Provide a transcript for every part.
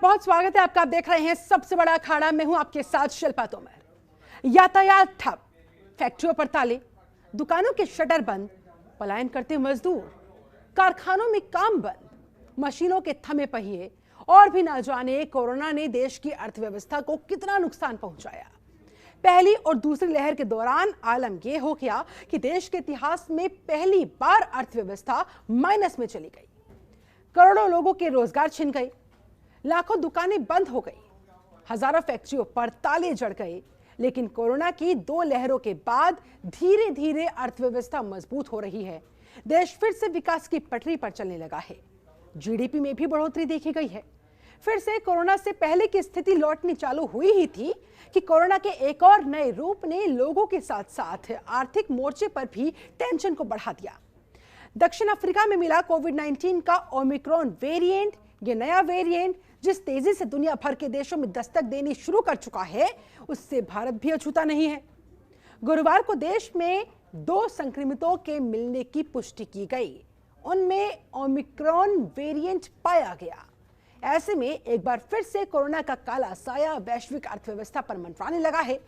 बहुत स्वागत है आपका। आप देख रहे हैं सबसे बड़ा अखाड़ा। मैं हूं आपके साथ शिल्पा तोमर। यातायात ठप, फैक्ट्रियों पर ताले, दुकानों के शटर बंद, पलायन करते मजदूर, कारखानों में काम बंद, मशीनों के थमे पहिए और भी ना जाने कोरोना ने देश की अर्थव्यवस्था को कितना नुकसान पहुंचाया। पहली और दूसरी लहर के दौरान आलम यह हो गया कि देश के इतिहास में पहली बार अर्थव्यवस्था माइनस में चली गई। करोड़ों लोगों के रोजगार छिन गए, लाखों दुकानें बंद हो गई, हजारों फैक्ट्रियों पर ताले जड़ गए। लेकिन कोरोना की दो लहरों के बाद धीरे धीरे अर्थव्यवस्था मजबूत हो रही है। देश फिर से विकास की पटरी पर चलने लगा है। जीडीपी में भी बढ़ोतरी देखी गई है। फिर से कोरोना से पहले की स्थिति लौटनी चालू हुई ही थी कि कोरोना के एक और नए रूप ने लोगों के साथ साथ आर्थिक मोर्चे पर भी टेंशन को बढ़ा दिया। दक्षिण अफ्रीका में मिला कोविड-19 का ओमिक्रॉन वेरिएंट, ये नया वेरिएंट जिस तेजी से दुनिया भर के देशों में दस्तक देनी शुरू कर चुका है, उससे भारत भी अछूता नहीं है। गुरुवार को देश में 2 संक्रमितों के मिलने की पुष्टि की गई। उनमें ओमिक्रॉन वेरिएंट पाया गया। ऐसे में एक बार फिर से कोरोना का काला साया वैश्विक अर्थव्यवस्था पर मंडराने लगा है।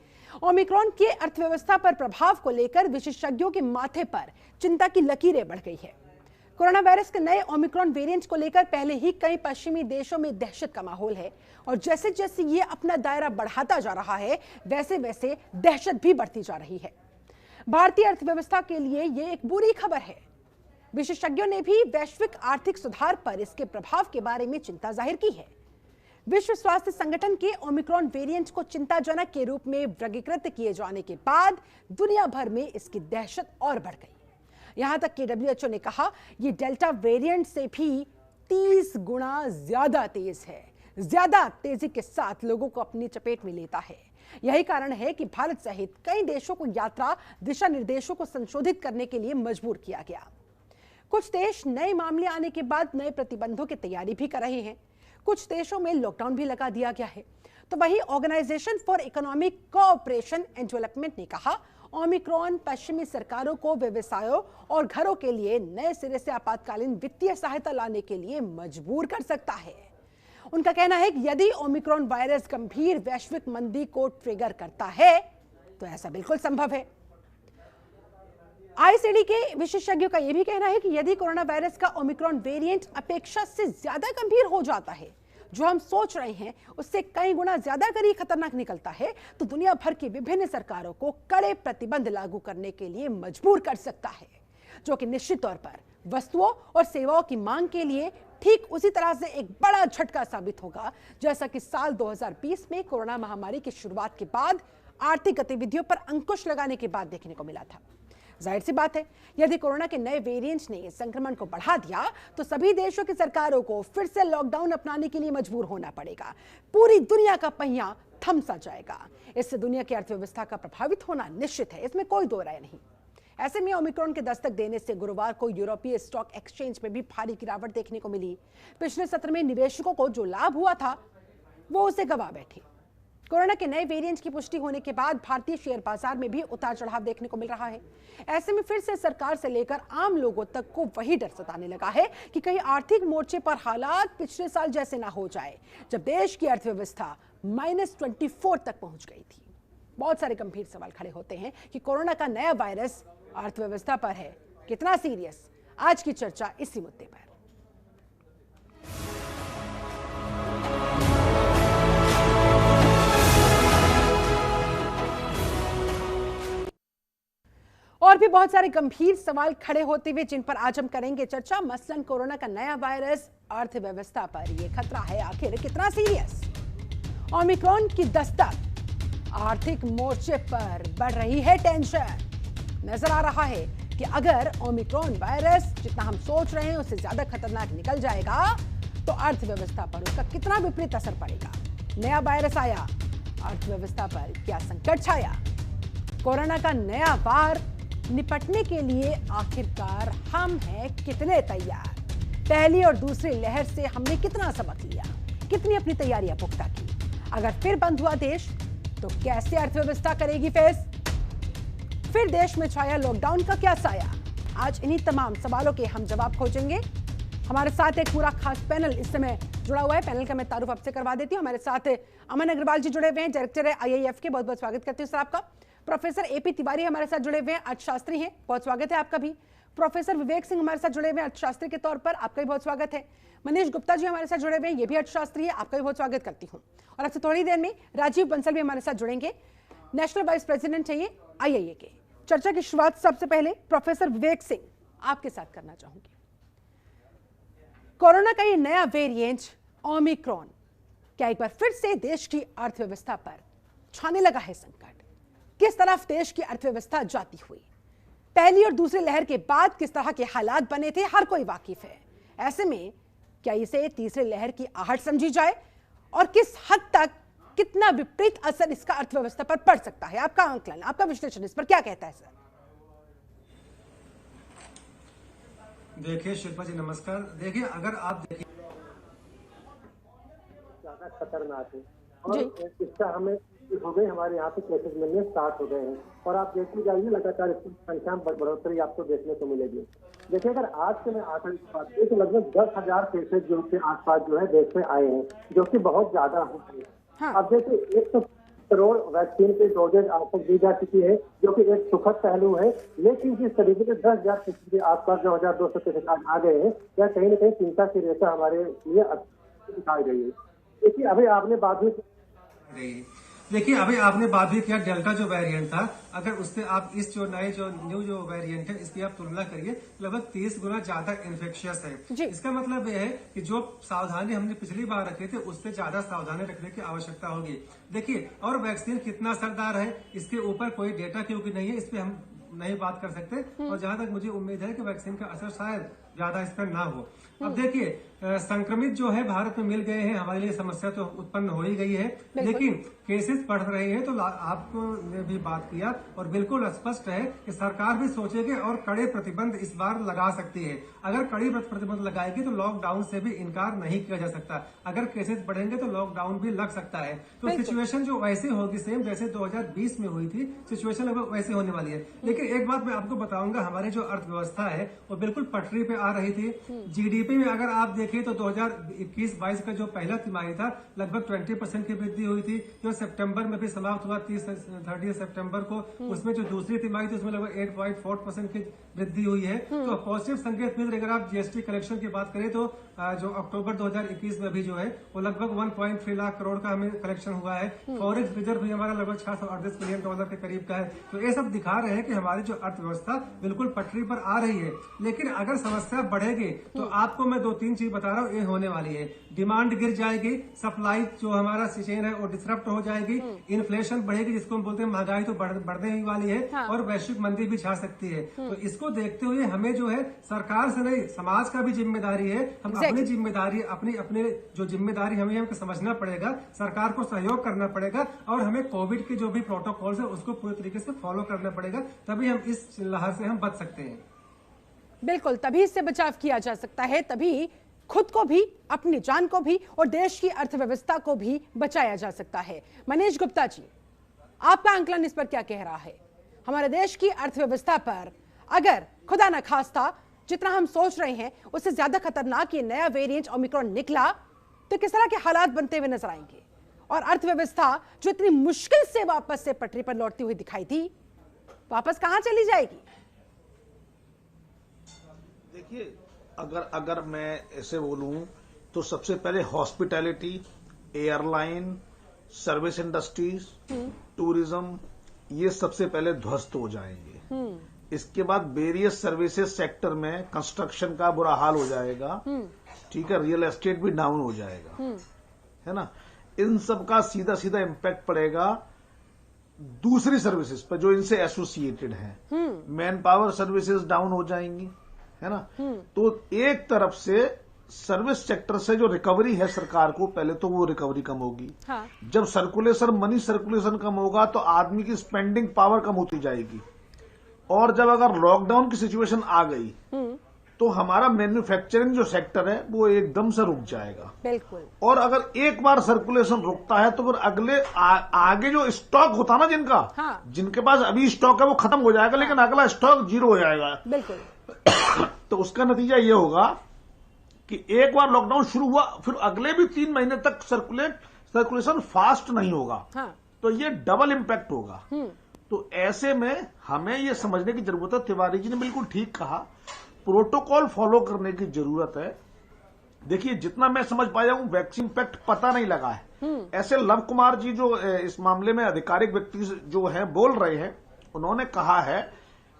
ओमिक्रॉन के अर्थव्यवस्था पर प्रभाव को लेकर विशेषज्ञों के माथे पर चिंता की लकीरें बढ़ गई है। कोरोना वायरस के नए ओमिक्रॉन वेरिएंट को लेकर पहले ही कई पश्चिमी देशों में दहशत का माहौल है और जैसे जैसे ये अपना दायरा बढ़ाता जा रहा है, वैसे वैसे दहशत भी बढ़ती जा रही है। भारतीय अर्थव्यवस्था के लिए ये एक बुरी खबर है। विशेषज्ञों ने भी वैश्विक आर्थिक सुधार पर इसके प्रभाव के बारे में चिंता जाहिर की है। विश्व स्वास्थ्य संगठन के ओमिक्रॉन वेरिएंट को चिंताजनक के रूप में वर्गीकृत किए जाने के बाद दुनिया भर में इसकी दहशत और बढ़ गई। यहां तक कि WHO ने कहा यह डेल्टा वेरिएंट से भी 30 गुना ज्यादा तेज है, ज्यादा तेजी के साथ लोगों को अपनी चपेट में लेता है। यही कारण है कि भारत सहित कई देशों को यात्रा दिशा निर्देशों को संशोधित करने के लिए मजबूर किया गया। कुछ देश नए मामले आने के बाद नए प्रतिबंधों की तैयारी भी कर रहे हैं। कुछ देशों में लॉकडाउन भी लगा दिया गया है। तो वहीं organisation for economic cooperation and development ने कहा ओमिक्रॉन पश्चिमी सरकारों को व्यवसायों और घरों के लिए नए सिरे से आपातकालीन वित्तीय सहायता लाने के लिए मजबूर कर सकता है। उनका कहना है कि यदि ओमिक्रॉन वायरस गंभीर वैश्विक मंदी को ट्रिगर करता है तो ऐसा बिल्कुल संभव है। आईसीडी के विशेषज्ञों का यह भी कहना है कि यदि कोरोना वायरस का ओमिक्रॉन वेरिएंट अपेक्षा से ज्यादा गंभीर हो जाता है, जो हम सोच रहे हैं उससे कई गुना ज्यादा अगर ये खतरनाक निकलता है, तो दुनिया भर की विभिन्न सरकारों को कड़े प्रतिबंध लागू करने के लिए मजबूर कर सकता है, जो कि निश्चित तौर पर वस्तुओं और सेवाओं की मांग के लिए ठीक उसी तरह से एक बड़ा झटका साबित होगा, जैसा कि साल 2020 में कोरोना महामारी की शुरुआत के बाद आर्थिक गतिविधियों पर अंकुश लगाने के बाद देखने को मिला था। जाहिर सी बात है, यदि कोरोना के नए वेरिएंट्स ने संक्रमण को बढ़ा दिया तो सभी देशों की सरकारों को फिर से लॉकडाउन अपनाने के लिए मजबूर होना पड़ेगा। पूरी दुनिया का पहिया थम सा जाएगा। इससे दुनिया की अर्थव्यवस्था का प्रभावित होना निश्चित है, इसमें कोई दो राय नहीं। ऐसे में ओमिक्रॉन के दस्तक देने से गुरुवार को यूरोपीय स्टॉक एक्सचेंज में भी भारी गिरावट देखने को मिली। पिछले सत्र में निवेशकों को जो लाभ हुआ था वो उसे गवा बैठे। कोरोना के नए वेरिएंट की पुष्टि होने के बाद भारतीय शेयर बाजार में भी उतार चढ़ाव देखने को मिल रहा है। ऐसे में फिर से सरकार से लेकर आम लोगों तक को वही डर सताने लगा है कि कहीं आर्थिक मोर्चे पर हालात पिछले साल जैसे ना हो जाए, जब देश की अर्थव्यवस्था -24 तक पहुंच गई थी। बहुत सारे गंभीर सवाल खड़े होते हैं कि कोरोना का नया वायरस अर्थव्यवस्था पर है कितना सीरियस। आज की चर्चा इसी मुद्दे पर। और भी बहुत सारे गंभीर सवाल खड़े होते हुए जिन पर आज हम करेंगे चर्चा। मसलन कोरोना का नया वायरस अर्थव्यवस्था पर ये खतरा है आखिर कितना सीरियस। ओमिक्रॉन की दस्तक, आर्थिक मोर्चे पर बढ़ रही है टेंशन। नजर आ रहा है कि अगर ओमिक्रॉन वायरस जितना हम सोच रहे हैं उससे ज्यादा खतरनाक निकल जाएगा तो अर्थव्यवस्था पर उसका कितना विपरीत असर पड़ेगा। नया वायरस आया, अर्थव्यवस्था पर क्या संकट छाया। कोरोना का नया वार निपटने के लिए आखिरकार हम हैं कितने तैयार। पहली और दूसरी लहर से हमने कितना सबक लिया, कितनी अपनी तैयारियां पुख्ता की। अगर फिर बंद हुआ देश तो कैसे अर्थव्यवस्था करेगी फेस। फिर देश में छाया लॉकडाउन का क्या साया। आज इन्हीं तमाम सवालों के हम जवाब खोजेंगे। हमारे साथ एक पूरा खास पैनल इस समय जुड़ा हुआ है। पैनल का मैं तारुफ आपसे करवा देती हूँ। हमारे साथ अमन अग्रवाल जी जुड़े हुए हैं, डायरेक्टर है IIF के। बहुत बहुत स्वागत करती हूँ सर आपका। प्रोफेसर AP तिवारी हमारे साथ जुड़े हुए हैं, अर्थशास्त्री हैं, बहुत स्वागत है आपका भी। प्रोफेसर विवेक सिंह हमारे साथ जुड़े हुए हैं अर्थशास्त्री के तौर पर, आपका भी बहुत स्वागत है। मनीष गुप्ता जी हमारे साथ जुड़े हुए हैं, ये भी अर्थशास्त्री है, आपका भी बहुत स्वागत करती हूँ। और आपसे थोड़ी देर में राजीव बंसल भी हमारे साथ जुड़ेंगे, नेशनल वाइस प्रेसिडेंट चाहिए IIA के। चर्चा की शुरुआत सबसे पहले प्रोफेसर विवेक सिंह आपके साथ करना चाहूंगी। कोरोना का ये नया वेरिएंट ओमिक्रॉन क्या एक बार फिर से देश की अर्थव्यवस्था पर छाने लगा है संकट? किस तरफ देश की अर्थव्यवस्था जाती हुई? पहली और दूसरी लहर के बाद किस तरह के हालात बने थे, हर कोई वाकिफ है। ऐसे में क्या इसे तीसरी लहर की आहट समझी जाए और किस हद तक कितना विपरीत असर इसका अर्थव्यवस्था पर पड़ सकता है? आपका आंकलन, आपका विश्लेषण इस पर क्या कहता है सर? देखिए शिल्पा जी नमस्कार। देखिए अगर आप देखिए ज्यादा खतरनाक है और इसका हमें हो गई, हमारे यहाँ पे केसेस मिलने स्टार्ट हो गए हैं और आप देखते जाइए लगातार इसकी संख्या में बढ़ोतरी आपको देखने को मिलेगी। देखिए अगर आज के मैं आंकड़े की बात करूँ तो लगभग 10,000 केसेस जो के आसपास जो है देश में आए हैं, जो कि बहुत ज्यादा होते हैं। हाँ। अब देखिए 100 करोड़ वैक्सीन की डोजेज आज तक दी जा चुकी है, जो कि एक सुखद पहलू है। लेकिन जिस तरीके से 10,000 केसेस के आसपास 9,200 केसेस आज आ गए हैं, यह कहीं न कहीं चिंता की रेखा हमारे लिए दिखाई गई है। देखिए अभी आपने बात भी किया डेल्टा जो वेरिएंट था, अगर उससे आप इस जो नए जो न्यू जो वेरिएंट है इसकी आप तुलना करिए, लगभग 30 गुना ज्यादा इन्फेक्शियस है। इसका मतलब यह है कि जो सावधानी हमने पिछली बार रखे थे उससे ज्यादा सावधानी रखने की आवश्यकता होगी। देखिए और वैक्सीन कितना असरदार है इसके ऊपर कोई डेटा क्योंकि नहीं है, इस पे हम नहीं बात कर सकते। और जहां तक मुझे उम्मीद है कि वैक्सीन का असर शायद ज्यादा इस पर ना हो। अब देखिए संक्रमित जो है भारत में मिल गए हैं, हमारे लिए समस्या तो उत्पन्न हो ही गई है, लेकिन केसेस बढ़ रहे हैं। तो आपने भी बात किया और बिल्कुल स्पष्ट है कि सरकार भी सोचेगी और कड़े प्रतिबंध इस बार लगा सकती है। अगर कड़ी प्रतिबंध लगाएगी तो लॉकडाउन से भी इनकार नहीं किया जा सकता। अगर केसेस बढ़ेंगे तो लॉकडाउन भी लग सकता है। तो सिचुएशन जो वैसे होगी सेम जैसे 2020 में हुई थी, सिचुएशन लगभग वैसे होने वाली है। लेकिन एक बात मैं आपको बताऊंगा, हमारी जो अर्थव्यवस्था है वो बिल्कुल पटरी पे आ रही थी। GDP में अगर आप देखें तो 2021-22 का जो पहला तिमाही था लगभग 20% की वृद्धि हुई थी, जो सितंबर में भी समाप्त हुआ 30 सितंबर को। उसमें जो दूसरी तिमाही थी उसमें लगभग 8.4% की वृद्धि हुई है। तो पॉजिटिव संकेत मिल रहे। अगर आप GST कलेक्शन की बात करें तो जो अक्टूबर 2021 में भी जो है वो लगभग 1.3 लाख करोड़ का हमें कलेक्शन हुआ है। फॉरेक्स रिजर्व भी हमारा लगभग $638 बिलियन के करीब का है। तो ये सब दिखा रहे हैं कि हमारी जो अर्थव्यवस्था बिल्कुल पटरी पर आ रही है। लेकिन अगर समस्या बढ़ेगी तो आपको मैं 2-3 चीज बता रहा हूँ, ये होने वाली है। डिमांड गिर जाएगी, सप्लाई जो हमारा चेन है वो डिसरप्ट हो जाएगी, इन्फ्लेशन बढ़ेगी जिसको हम बोलते हैं महंगाई तो बढ़ने ही वाली है। हाँ। और वैश्विक मंदी भी छा सकती है। तो इसको देखते हुए हमें जो है सरकार से नहीं समाज का भी जिम्मेदारी है। हम अपनी जिम्मेदारी अपने जो जिम्मेदारी हमें समझना पड़ेगा, सरकार को सहयोग करना पड़ेगा और हमें कोविड के जो भी प्रोटोकॉल्स है उसको पूरी तरीके से फॉलो करना पड़ेगा, तभी हम इस लहर से हम बच सकते हैं। बिल्कुल, तभी इससे बचाव किया जा सकता है, तभी खुद को भी, अपनी जान को भी और देश की अर्थव्यवस्था को भी बचाया जा सकता है। मनीष गुप्ता जी, आपका आंकलन इस पर क्या कह रहा है? हमारे देश की अर्थव्यवस्था पर अगर खुदा न खास्ता जितना हम सोच रहे हैं उससे ज्यादा खतरनाक ये नया वेरिएंट ओमिक्रॉन निकला तो किस तरह के हालात बनते हुए नजर आएंगे? और अर्थव्यवस्था जो इतनी मुश्किल से वापस से पटरी पर लौटती हुई दिखाई थी, वापस कहां चली जाएगी? देखिए अगर मैं ऐसे बोलूं तो सबसे पहले hospitality, airline, service industries, tourism, ये सबसे पहले ध्वस्त हो जाएंगे। इसके बाद वेरियस सर्विसेज सेक्टर में कंस्ट्रक्शन का बुरा हाल हो जाएगा, ठीक है, रियल एस्टेट भी डाउन हो जाएगा, है ना। इन सब का सीधा सीधा इम्पैक्ट पड़ेगा दूसरी सर्विसेज पर जो इनसे एसोसिएटेड है। मैन पावर सर्विसेज डाउन हो जाएंगी, है ना। तो एक तरफ से सर्विस सेक्टर से जो रिकवरी है सरकार को, पहले तो वो रिकवरी कम होगी। हाँ। जब मनी सर्कुलेशन कम होगा तो आदमी की स्पेंडिंग पावर कम होती जाएगी। और जब अगर लॉकडाउन की सिचुएशन आ गई तो हमारा मैन्युफैक्चरिंग जो सेक्टर है वो एकदम से रुक जाएगा। बिल्कुल। और अगर एक बार सर्कुलेशन रुकता है तो फिर अगले आगे जो स्टॉक होता ना जिनका, हाँ। जिनके पास अभी स्टॉक है वो खत्म हो जाएगा, हाँ। लेकिन अगला स्टॉक जीरो हो जाएगा। बिल्कुल। तो उसका नतीजा ये होगा कि एक बार लॉकडाउन शुरू हुआ फिर अगले भी 3 महीने तक सर्कुलेशन फास्ट नहीं होगा। हाँ। तो ये डबल इंपैक्ट होगा। तो ऐसे में हमें ये समझने की जरूरत है, तिवारी जी ने बिल्कुल ठीक कहा, प्रोटोकॉल फॉलो करने की जरूरत है। देखिए जितना मैं समझ पाया हूं वैक्सीन इंपैक्ट पता नहीं लगा है। ऐसे लव कुमार जी जो इस मामले में आधिकारिक व्यक्ति जो है बोल रहे हैं, उन्होंने कहा है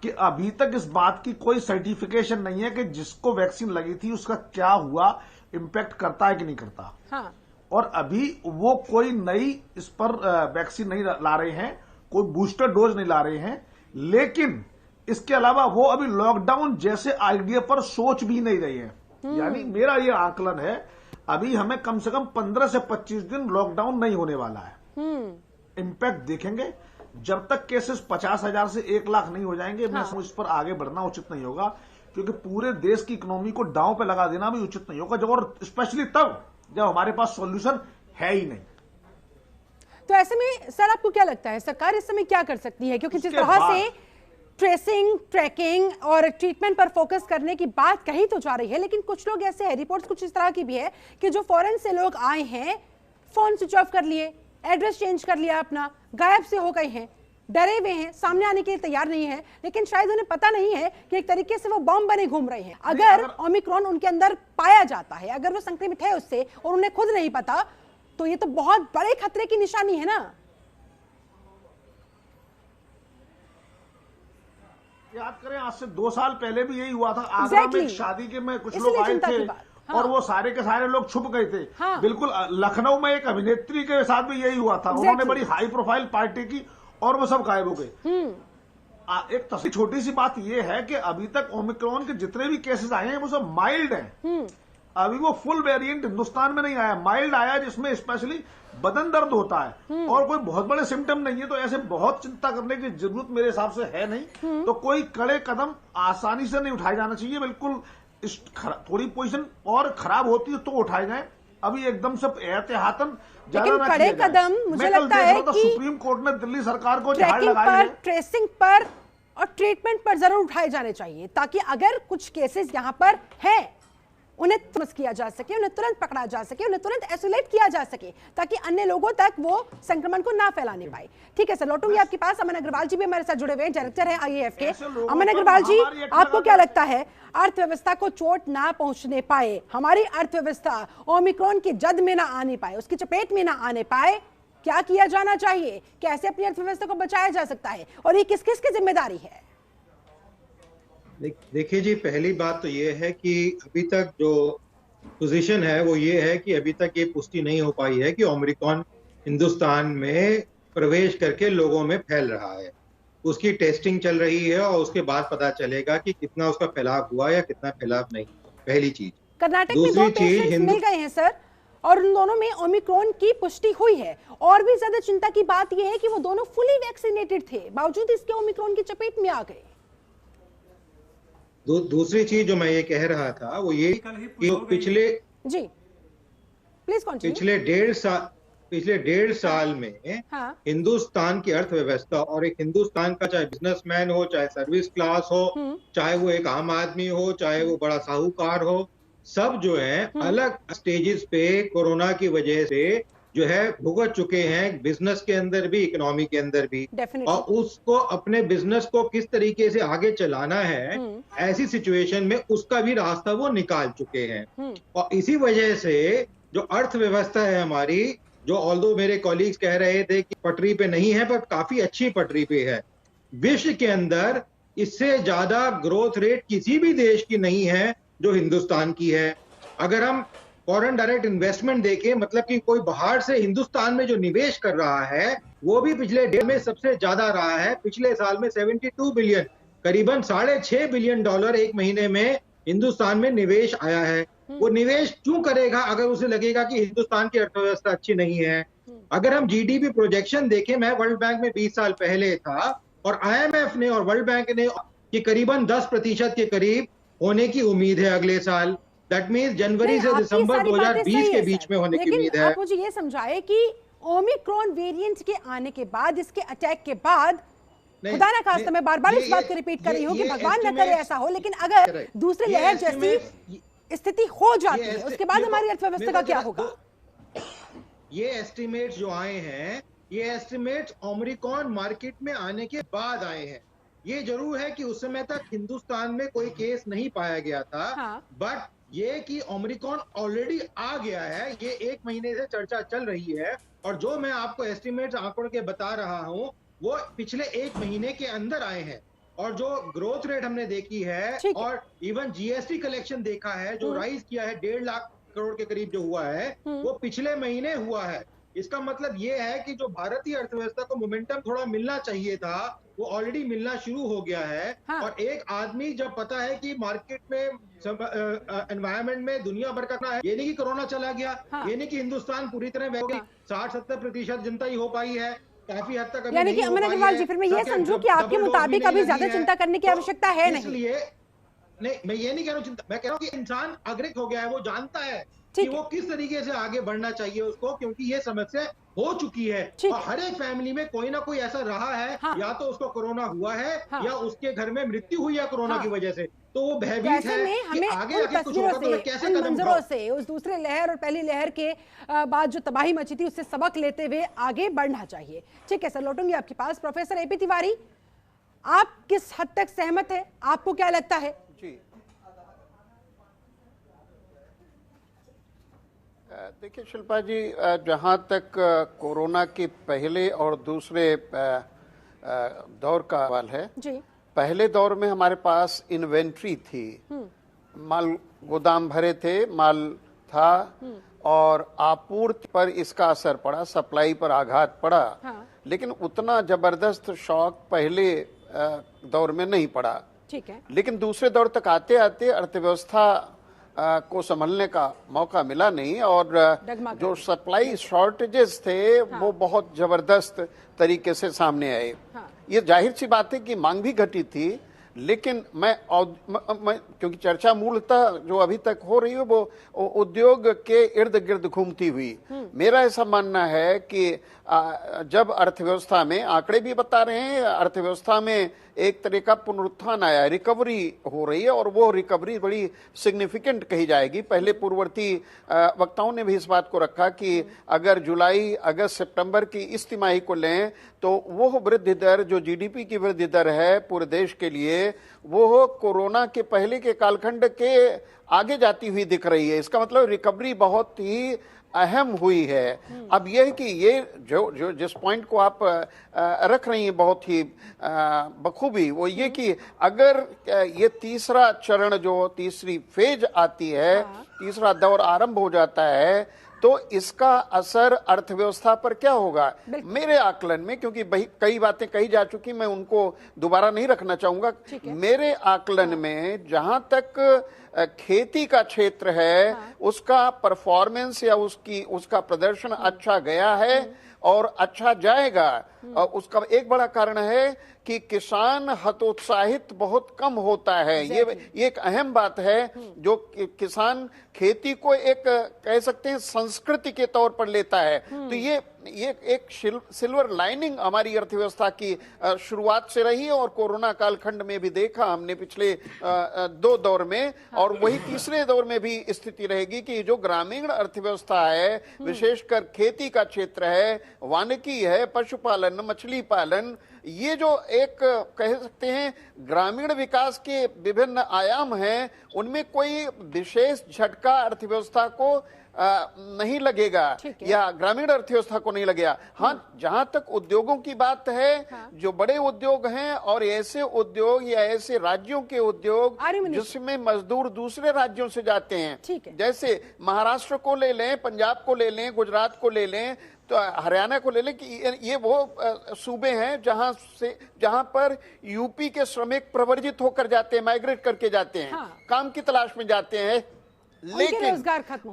कि अभी तक इस बात की कोई सर्टिफिकेशन नहीं है कि जिसको वैक्सीन लगी थी उसका क्या हुआ, इंपैक्ट करता है कि नहीं करता। हाँ। और अभी वो कोई नई इस पर वैक्सीन नहीं ला रहे हैं, कोई बूस्टर डोज नहीं ला रहे हैं, लेकिन इसके अलावा वो अभी लॉकडाउन जैसे आइडिया पर सोच भी नहीं रहे हैं। यानी मेरा ये आकलन है अभी हमें कम से कम 15 से 25 दिन लॉकडाउन नहीं होने वाला है। इंपैक्ट देखेंगे जब तक केसेस 50,000 से 1 लाख नहीं हो जाएंगे। मैं समझ इस पर आगे बढ़ना उचित नहीं होगा, क्योंकि पूरे देश की इकोनॉमी को दांव पे लगा देना भी उचित नहीं होगा, जब और स्पेशली तब जब हमारे पास सॉल्यूशन है ही नहीं। तो ऐसे में सर आपको क्या लगता है सरकार इस समय क्या कर सकती है? क्योंकि जिस तरह से ट्रेसिंग, ट्रैकिंग और ट्रीटमेंट पर फोकस करने की बात कही तो जा रही है, लेकिन कुछ लोग ऐसे हैं, रिपोर्ट्स कुछ इस तरह की भी है कि जो फॉरेन से लोग आए हैं, फोन स्विच ऑफ कर लिए, एड्रेस चेंज कर लिया अपना, गायब से हो गए हैं, डरे हुए हैं, सामने आने के लिए तैयार नहीं है, लेकिन शायद उन्हें पता नहीं है कि एक तरीके से वो बम बने घूम रहे हैं। अगर ओमिक्रॉन उनके अंदर पाया जाता है, अगर वो संक्रमित है उससे और उन्हें खुद नहीं पता, तो ये तो बहुत बड़े खतरे की निशानी है ना। याद करें आज से 2 साल पहले भी यही हुआ था। आगरा में एक शादी के में कुछ लोग आए थे और वो सारे के सारे लोग छुप गए थे। बिल्कुल लखनऊ में एक अभिनेत्री के साथ भी यही हुआ था। उन्होंने बड़ी हाई प्रोफाइल पार्टी की और वो सब गायब हो गए। एक तस्वीर छोटी सी बात यह है कि अभी तक ओमिक्रॉन के जितने भी केसेस आए हैं वो सब माइल्ड हैं। अभी वो फुल वेरिएंट हिंदुस्तान में नहीं आया, माइल्ड आया, जिसमें स्पेशली बदन दर्द होता है और कोई बहुत बड़े सिम्टम नहीं है। तो ऐसे बहुत चिंता करने की जरूरत मेरे हिसाब से है नहीं। तो कोई कड़े कदम आसानी से नहीं उठाए जाना चाहिए। बिल्कुल थोड़ी पोजीशन और खराब होती है तो उठाए जाए, अभी एकदम से एहतियातन लेकिन कड़े कदम मुझे लगता है कि सुप्रीम कोर्ट ने दिल्ली सरकार को झाड़ लगाई है। ट्रेसिंग पर और ट्रीटमेंट पर जरूर उठाए जाने चाहिए, ताकि अगर कुछ केसेस यहां पर है उन्हें तुरंत किया जा सके, उन्हें तुरंत पकड़ा जा सके, उन्हें तुरंत आइसोलेट किया जा सके, ताकि अन्य लोगों तक वो संक्रमण को ना फैलाने पाए। ठीक है सर, लौटूंगी आपके पास। अमन अग्रवाल जी भी हमारे साथ जुड़े हुए हैं, डायरेक्टर हैं आईएएफ के। अमन अग्रवाल जी, आपको क्या लगता है अर्थव्यवस्था को चोट ना पहुंचने पाए, हमारी अर्थव्यवस्था ओमिक्रॉन की जद में ना आने पाए, उसकी चपेट में ना आने पाए, क्या किया जाना चाहिए? कैसे अपनी अर्थव्यवस्था को बचाया जा सकता है और ये किस किस की जिम्मेदारी है? देखिए जी, पहली बात तो ये है कि अभी तक जो पोजीशन है वो ये है कि अभी तक ये पुष्टि नहीं हो पाई है कि ओमिक्रॉन हिंदुस्तान में प्रवेश करके लोगों में फैल रहा है। उसकी टेस्टिंग चल रही है और उसके बाद पता चलेगा कि कितना उसका फैलाव हुआ या कितना फैलाव नहीं। पहली चीज। कर्नाटक में 2 पेशेंट्स मिल गए हैं सर, और उन दोनों में ओमिक्रॉन की पुष्टि हुई है। और भी ज्यादा चिंता की बात यह है कि वो दोनों फुली वैक्सीनेटेड थे, बावजूद इसके ओमिक्रॉन की चपेट में आ गए। दूसरी चीज जो मैं ये कह रहा था वो ये कि पिछले प्लीज कंटिन्यू। पिछले 1.5 साल में हिंदुस्तान की अर्थव्यवस्था और एक हिंदुस्तान का चाहे बिजनेसमैन हो, चाहे सर्विस क्लास हो, चाहे वो एक आम आदमी हो, चाहे वो बड़ा साहूकार हो, सब जो है अलग स्टेजेस पे कोरोना की वजह से जो है भुगत चुके हैं, बिजनेस के अंदर भी, इकोनॉमी के अंदर भी। और उसको अपने बिजनेस को किस तरीके से आगे चलाना है, ऐसी सिचुएशन में उसका भी रास्ता वो निकाल चुके हैं। और इसी वजह से जो अर्थव्यवस्था है हमारी, जो ऑल्दो मेरे कॉलीग्स कह रहे थे कि पटरी पे नहीं है, पर काफी अच्छी पटरी पे है। विश्व के अंदर इससे ज्यादा ग्रोथ रेट किसी भी देश की नहीं है जो हिंदुस्तान की है। अगर हम फॉरेन डायरेक्ट इन्वेस्टमेंट देखें, मतलब कि कोई बाहर से हिंदुस्तान में जो निवेश कर रहा है वो भी पिछले डेढ़ में सबसे ज्यादा रहा है। पिछले साल में 72 बिलियन, करीबन $6.5 बिलियन एक महीने में हिंदुस्तान में निवेश आया है। वो निवेश क्यों करेगा अगर उसे लगेगा कि हिंदुस्तान की अर्थव्यवस्था अच्छी नहीं है? अगर हम जीडीपी प्रोजेक्शन देखें, मैं वर्ल्ड बैंक में 20 साल पहले था और आईएमएफ ने और वर्ल्ड बैंक ने कि करीबन 10% के करीब होने की उम्मीद है अगले साल। दैट मीन्स जनवरी से दिसंबर 2020 के बीच में होने की उम्मीद है। आप मुझे ये समझाए कि ओमिक्रॉन वेरिएंट के आने के बाद, इसके अटैक के बाद, खुदा ना खास्ता मैं बार बार इस बात को रिपीट कर रही हूँ कि भगवान न करे ऐसा हो, लेकिन अगर दूसरी लहर जैसी स्थिति हो जाती है उसके बाद हमारी अर्थव्यवस्था का क्या होगा? ये एस्टिमेट्स जो आए हैं, ये एस्टिमेट्स ओमिक्रॉन मार्केट में आने के बाद आए हैं। ये जरूर है कि उस समय तक हिंदुस्तान में कोई केस नहीं पाया गया था, बट ये कि ओमिक्रॉन ऑलरेडी आ गया है, ये 1 महीने से चर्चा चल रही है। और जो मैं आपको एस्टिमेट्स आंकड़ों के बता रहा हूं, वो पिछले 1 महीने के अंदर आए हैं। और जो ग्रोथ रेट हमने देखी है और इवन जीएसटी कलेक्शन देखा है, जो राइज किया है 1.5 लाख करोड़ के करीब जो हुआ है, वो पिछले महीने हुआ है। इसका मतलब ये है कि जो भारतीय अर्थव्यवस्था को मोमेंटम थोड़ा मिलना चाहिए था, वो ऑलरेडी मिलना शुरू हो गया है। और एक आदमी जब पता है कि मार्केट में एनवायरमेंट में दुनिया भर का है, ये नहीं कि कोरोना चला गया, ये नहीं कि हिंदुस्तान पूरी तरह 60-70% जनता ही हो पाई है, काफी हद तक। यानी कि अमन अग्रवाल जी, फिर मैं ये समझूं कि आपके मुताबिक अभी ज्यादा चिंता करने की आवश्यकता है नहीं? इसलिए नहीं, मैं ये नहीं कह रहा हूँ चिंता, मैं कह रहा हूँ कि इंसान अग्रहित हो गया है, वो जानता है कि वो किस तरीके से आगे बढ़ना चाहिए उसको, क्योंकि ये समस्या हो चुकी है। और हर एक फैमिली में कोई ना कोई ऐसा रहा है, या तो उसको कोरोना हुआ है या उसके घर में मृत्यु हुई है कोरोना की वजह से, तो वो भयभीत है कि आगे आके कुछ होगा तो मैं कैसे कदम उठाऊं। से उस दूसरे लहर और पहली लहर के बाद जो तबाही मची थी उससे सबक लेते हुए आगे बढ़ना चाहिए। ठीक है सर, लौटूंगी आपके पास। प्रोफेसर एपी तिवारी, आप किस हद तक सहमत है, आपको क्या लगता है? जी देखिए शिल्पा जी, जहाँ तक कोरोना के पहले और दूसरे दौर का सवाल है जी। पहले दौर में हमारे पास इन्वेंट्री थी, माल गोदाम भरे थे, माल था और आपूर्ति पर इसका असर पड़ा, सप्लाई पर आघात पड़ा। लेकिन उतना जबरदस्त शॉक पहले दौर में नहीं पड़ा। ठीक है। लेकिन दूसरे दौर तक आते आते अर्थव्यवस्था को संभलने का मौका मिला नहीं, और जो सप्लाई शॉर्टेजेस थे वो बहुत जबरदस्त तरीके से सामने आए। ये जाहिर सी बात है कि मांग भी घटी थी, लेकिन मैं क्योंकि चर्चा मूलतः जो अभी तक हो रही है वो उद्योग के इर्द गिर्द घूमती हुई, मेरा ऐसा मानना है कि जब अर्थव्यवस्था में, आंकड़े भी बता रहे हैं, अर्थव्यवस्था में एक तरह का पुनरुत्थान आया, रिकवरी हो रही है, और वो रिकवरी बड़ी सिग्निफिकेंट कही जाएगी। पहले पूर्ववर्ती वक्ताओं ने भी इस बात को रखा कि अगर जुलाई, अगस्त, सितंबर की इस तिमाही को लें तो वो वृद्धि दर, जो जीडीपी की वृद्धि दर है पूरे देश के लिए, वो कोरोना के पहले के कालखंड के आगे जाती हुई दिख रही है। इसका मतलब रिकवरी बहुत ही अहम हुई है। अब यह है कि ये जो जिस पॉइंट को आप रख रही हैं बहुत ही बखूबी, वो ये कि अगर ये तीसरा चरण, जो तीसरी फेज आती है, तीसरा दौर आरंभ हो जाता है, तो इसका असर अर्थव्यवस्था पर क्या होगा? मेरे आकलन में, क्योंकि कई बातें कही जा चुकी, मैं उनको दोबारा नहीं रखना चाहूंगा। मेरे आकलन में जहां तक खेती का क्षेत्र है, उसका परफॉर्मेंस या उसका प्रदर्शन अच्छा गया है और अच्छा जाएगा। उसका एक बड़ा कारण है कि किसान हतोत्साहित बहुत कम होता है। ये एक अहम बात है, जो किसान खेती को एक कह सकते हैं संस्कृति के तौर पर लेता है। तो ये एक सिल्वर लाइनिंग हमारी अर्थव्यवस्था की शुरुआत से रही है, और कोरोना कालखंड में भी देखा हमने पिछले 2 दौर में, और वही तीसरे दौर में भी स्थिति रहेगी कि जो ग्रामीण अर्थव्यवस्था है, विशेषकर खेती का क्षेत्र है, वानिकी है, पशुपालन, मछली पालन, ये जो एक कह सकते हैं ग्रामीण विकास के विभिन्न आयाम हैं, उनमें कोई विशेष झटका अर्थव्यवस्था को नहीं लगेगा, या ग्रामीण अर्थव्यवस्था को नहीं लगेगा। हाँ, जहां तक उद्योगों की बात है, जो बड़े उद्योग हैं और ऐसे उद्योग या ऐसे राज्यों के उद्योग जिसमें मजदूर दूसरे राज्यों से जाते हैं, जैसे महाराष्ट्र को ले लें, पंजाब को ले लें, गुजरात को ले लें, तो हरियाणा को ले लें, कि ये वो सूबे हैं जहां पर यूपी के श्रमिक प्रवर्जित होकर जाते हैं, माइग्रेट करके जाते हैं, काम की तलाश में जाते हैं। लेकिन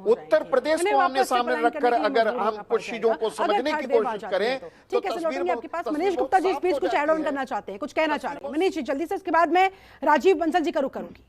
उत्तर प्रदेश को हमने सामने रखकर अगर हम कुछ चीजों को समझने की कोशिश करें तो तस्वीर आपके पास मनीष गुप्ता जी इस बीच कुछ ऐड ऑन करना चाहते हैं, कुछ कहना चाह रहे हैं। मनीष जी जल्दी से, इसके बाद मैं राजीव बंसल जी का रुख करूंगी।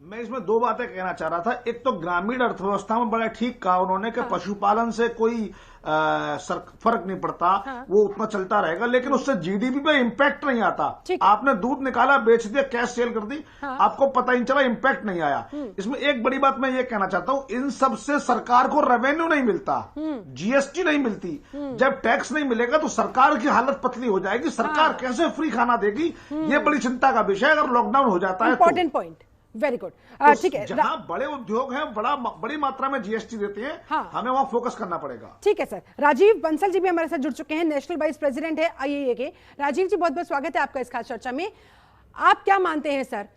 मैं इसमें दो बातें कहना चाह रहा था। एक तो ग्रामीण अर्थव्यवस्था में बड़ा ठीक कहा उन्होंने कि पशुपालन से कोई फर्क नहीं पड़ता, वो उतना चलता रहेगा, लेकिन उससे जीडीपी पे इम्पैक्ट नहीं आता। आपने दूध निकाला, बेच दिया, कैश सेल कर दी, आपको पता ही नहीं चला, इम्पैक्ट नहीं आया। इसमें एक बड़ी बात मैं ये कहना चाहता हूं, इन सब से सरकार को रेवेन्यू नहीं मिलता, जीएसटी नहीं मिलती। जब टैक्स नहीं मिलेगा तो सरकार की हालत पतली हो जाएगी। सरकार कैसे फ्री खाना देगी, ये बड़ी चिंता का विषय है अगर लॉकडाउन हो जाता है। इंपॉर्टेंट पॉइंट, वेरी गुड, ठीक है। जहां बड़े उद्योग हैं, बड़ी मात्रा में जीएसटी देते हैं, हमें वहां फोकस करना पड़ेगा। ठीक है सर। राजीव बंसल जी भी हमारे साथ जुड़ चुके हैं, नेशनल वाइस प्रेसिडेंट है आईएए के। राजीव जी, बहुत बहुत स्वागत है आपका इस खास चर्चा में। आप क्या मानते हैं सर,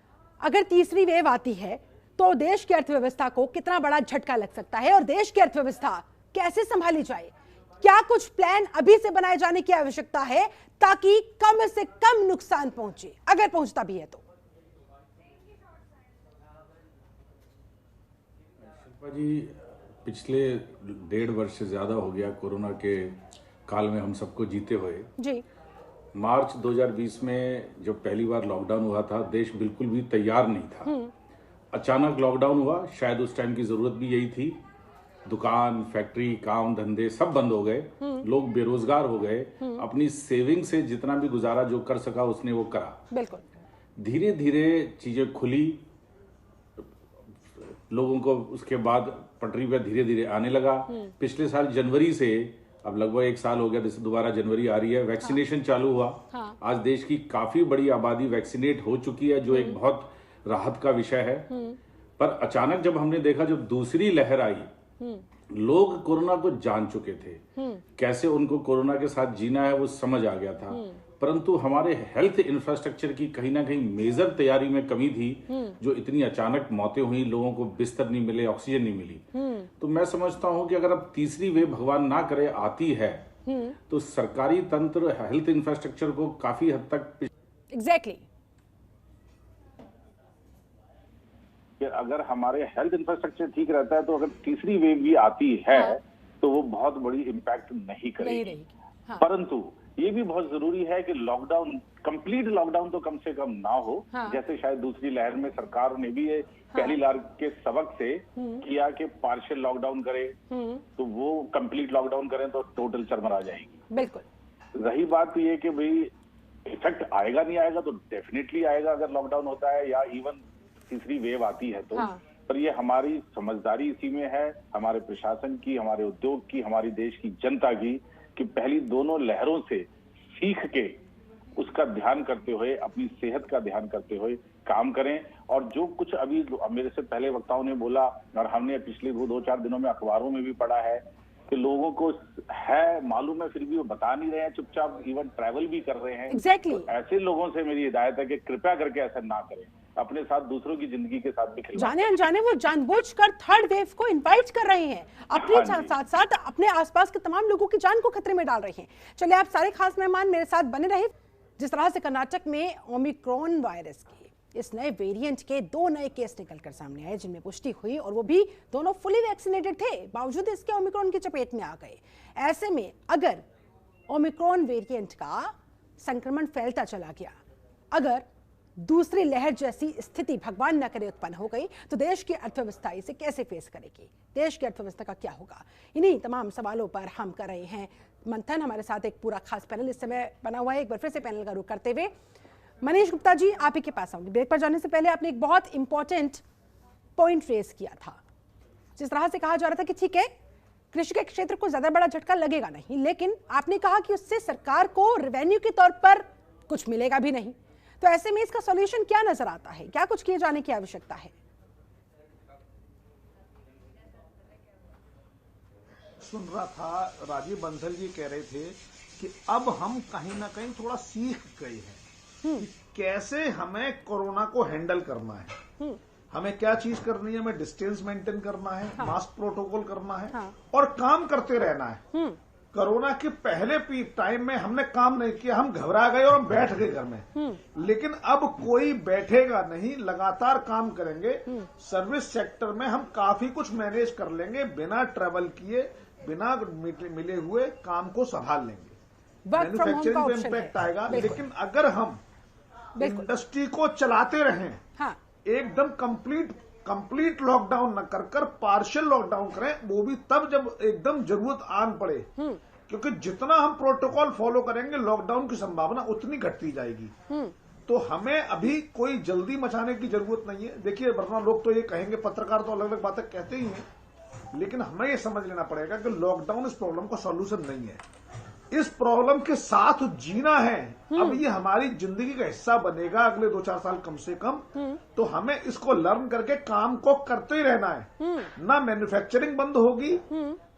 अगर तीसरी वेव आती है तो देश की अर्थव्यवस्था को कितना बड़ा झटका लग सकता है और देश की अर्थव्यवस्था कैसे संभाली जाए? क्या कुछ प्लान अभी से बनाए जाने की आवश्यकता है ताकि कम से कम नुकसान पहुंचे, अगर पहुंचता भी है तो? जी, पिछले 1.5 वर्ष से ज्यादा हो गया कोरोना के काल में हम सबको जीते हुए जी। मार्च 2020 में जब पहली बार लॉकडाउन हुआ था, देश बिल्कुल भी तैयार नहीं था। अचानक लॉकडाउन हुआ, शायद उस टाइम की जरूरत भी यही थी। दुकान, फैक्ट्री, काम धंधे सब बंद हो गए, लोग बेरोजगार हो गए। अपनी सेविंग से जितना भी गुजारा जो कर सका उसने वो करा। बिल्कुल। धीरे धीरे चीजें खुली, लोगों को उसके बाद पटरी पर धीरे धीरे आने लगा। पिछले साल जनवरी से, अब लगभग 1 साल हो गया, जैसे दोबारा जनवरी आ रही है, वैक्सीनेशन चालू हुआ। आज देश की काफी बड़ी आबादी वैक्सीनेट हो चुकी है, जो एक बहुत राहत का विषय है। पर अचानक जब हमने देखा, जब दूसरी लहर आई, लोग कोरोना को जान चुके थे, कैसे उनको कोरोना के साथ जीना है वो समझ आ गया था। परंतु हमारे हेल्थ इंफ्रास्ट्रक्चर की कहीं ना कहीं मेजर तैयारी में कमी थी, जो इतनी अचानक मौतें हुई, लोगों को बिस्तर नहीं मिले, ऑक्सीजन नहीं मिली। तो मैं समझता हूं कि अगर अब तीसरी वेव भगवान ना करे आती है, तो सरकारी तंत्र हेल्थ इंफ्रास्ट्रक्चर को काफी हद तक एग्जैक्टली अगर हमारे हेल्थ इंफ्रास्ट्रक्चर ठीक रहता है तो अगर तीसरी वेव भी आती है तो वो बहुत बड़ी इम्पैक्ट नहीं करेगी। परंतु ये भी बहुत जरूरी है कि लॉकडाउन, कंप्लीट लॉकडाउन तो कम से कम ना हो। जैसे शायद दूसरी लहर में सरकार ने भी ये पहली लहर के सबक से किया कि पार्शियल लॉकडाउन करे, तो वो कंप्लीट लॉकडाउन करें तो टोटल चरमरा जाएगी। बिल्कुल। रही बात ये कि भाई इफेक्ट आएगा नहीं आएगा, तो डेफिनेटली आएगा अगर लॉकडाउन होता है या इवन तीसरी वेव आती है तो। पर ये हमारी समझदारी इसी में है, हमारे प्रशासन की, हमारे उद्योग की, हमारी देश की जनता की, कि पहली दोनों लहरों से सीख के उसका ध्यान करते हुए, अपनी सेहत का ध्यान करते हुए काम करें। और जो कुछ अभी मेरे से पहले वक्ताओं ने बोला और हमने पिछले 2-4 दिनों में अखबारों में भी पढ़ा है कि लोगों को है मालूम है फिर भी वो बता नहीं रहे हैं, चुपचाप इवन ट्रैवल भी कर रहे हैं। Exactly. तो ऐसे लोगों से मेरी हिदायत है कि कृपया करके ऐसा ना करें, अपने साथ दूसरों की जिंदगी के साथ भी खिलवाड़। जाने अनजाने वो जानबूझकर थर्ड वेव को इनवाइट कर रहे हैं, अपने साथ साथ अपने आसपास के तमाम लोगों की जान को खतरे में डाल रहे हैं। चलिए, आप सारे खास मेहमान मेरे साथ बने रहे। जिस तरह से कर्नाटक में ओमिक्रॉन वायरस के इस नए वेरिएंट के 2 नए केस निकलकर सामने आए, जिनमें पुष्टि हुई, और वो भी दोनों फुली वैक्सीनेटेड थे, बावजूद इसके ओमिक्रॉन की चपेट में आ गए। ऐसे में अगर ओमिक्रॉन वेरिएंट का संक्रमण फैलता चला गया, अगर दूसरी लहर जैसी स्थिति भगवान न करे उत्पन्न हो गई, तो देश की अर्थव्यवस्था इसे कैसे फेस करेगी? देश की अर्थव्यवस्था का क्या होगा? इन्हीं तमाम सवालों पर हम कर रहे हैं मंथन। हमारे साथ एक पूरा खास पैनल इस समय बना हुआ है। एक बार फिर से पैनल का रुख करते हुए मनीष गुप्ता जी, आप ही के पास आऊंगी। ब्रेक पर जाने से पहले आपने एक बहुत इंपॉर्टेंट पॉइंट रेज किया था। जिस तरह से कहा जा रहा था कि ठीक है, कृषि के क्षेत्र को ज्यादा बड़ा झटका लगेगा नहीं, लेकिन आपने कहा कि उससे सरकार को रेवेन्यू के तौर पर कुछ मिलेगा भी नहीं। तो ऐसे में इसका सॉल्यूशन क्या नजर आता है? क्या कुछ किए जाने की आवश्यकता है? सुन रहा था, राजीव बंसल जी कह रहे थे कि अब हम कहीं ना कहीं थोड़ा सीख गए हैं कि कैसे हमें कोरोना को हैंडल करना है। हमें क्या चीज करनी है, हमें डिस्टेंस मेंटेन करना है, मास्क प्रोटोकॉल करना है, और काम करते रहना है। कोरोना के पहले टाइम में हमने काम नहीं किया, हम घबरा गए और हम बैठ गए घर में। लेकिन अब कोई बैठेगा नहीं, लगातार काम करेंगे। सर्विस सेक्टर में हम काफी कुछ मैनेज कर लेंगे, बिना ट्रेवल किए, बिना मिले हुए काम को संभाल लेंगे। मैन्युफैक्चरिंग पे इम्पैक्ट आएगा, लेकिन अगर हम इंडस्ट्री को चलाते रहें, एकदम कंप्लीट लॉकडाउन न कर पार्शियल लॉकडाउन करें, वो भी तब जब एकदम जरूरत आन पड़े, क्योंकि जितना हम प्रोटोकॉल फॉलो करेंगे लॉकडाउन की संभावना उतनी घटती जाएगी। तो हमें अभी कोई जल्दी मचाने की जरूरत नहीं है। देखिए, वरना लोग तो ये कहेंगे, पत्रकार तो अलग अलग बातें कहते ही हैं, लेकिन हमें ये समझ लेना पड़ेगा कि लॉकडाउन इस प्रॉब्लम का सॉल्यूशन नहीं है, इस प्रॉब्लम के साथ जीना है। अब ये हमारी जिंदगी का हिस्सा बनेगा अगले 2-4 साल कम से कम, तो हमें इसको लर्न करके काम को करते ही रहना है। ना मैन्युफैक्चरिंग बंद होगी,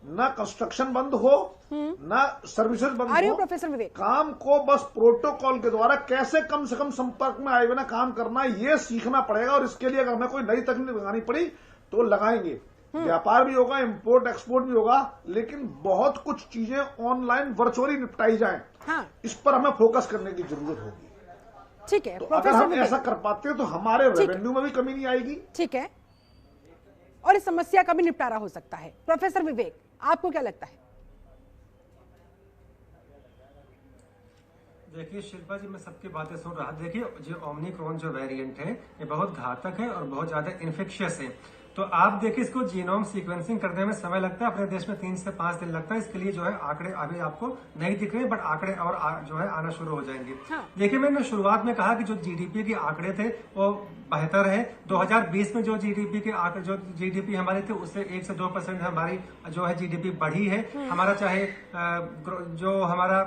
ना कंस्ट्रक्शन बंद हो, ना सर्विसेज बंद हो। प्रोफेसर विवेक, काम को बस प्रोटोकॉल के द्वारा कैसे कम से कम संपर्क में आए बिना काम करना, ये सीखना पड़ेगा। और इसके लिए अगर हमें कोई नई तकनीक लगानी पड़ी तो लगाएंगे। व्यापार भी होगा, इंपोर्ट एक्सपोर्ट भी होगा, लेकिन बहुत कुछ चीजें ऑनलाइन वर्चुअली निपटाई जाएं। हाँ। इस पर हमें फोकस करने की जरूरत होगी। ठीक है, तो अगर हम ऐसा कर पाते हैं तो हमारे रेवेन्यू में भी कमी नहीं आएगी। ठीक है, और इस समस्या का भी निपटारा हो सकता है। प्रोफेसर विवेक, आपको क्या लगता है? देखिए शिल्पा जी, मैं सबकी बातें सुन रहा। देखिए, जो ओमिक्रॉन जो वेरिएंट है ये बहुत घातक है और बहुत ज्यादा इन्फेक्शियस है। तो आप देखिए, इसको जीनोम सीक्वेंसिंग करने में समय लगता है, अपने देश में 3 से 5 दिन लगता है। इसके लिए जो है आंकड़े अभी आपको नहीं दिख रहे, बट आंकड़े और जो है आना शुरू हो जाएंगे। हाँ। देखिए, मैंने शुरुआत में कहा कि जो जीडीपी के आंकड़े थे वो बेहतर है। 2020 में जो जीडीपी के आंकड़े, जो जीडीपी हमारे थे, उससे 1 से 2% हमारी जो है जीडीपी बढ़ी है। हमारा चाहे जो हमारा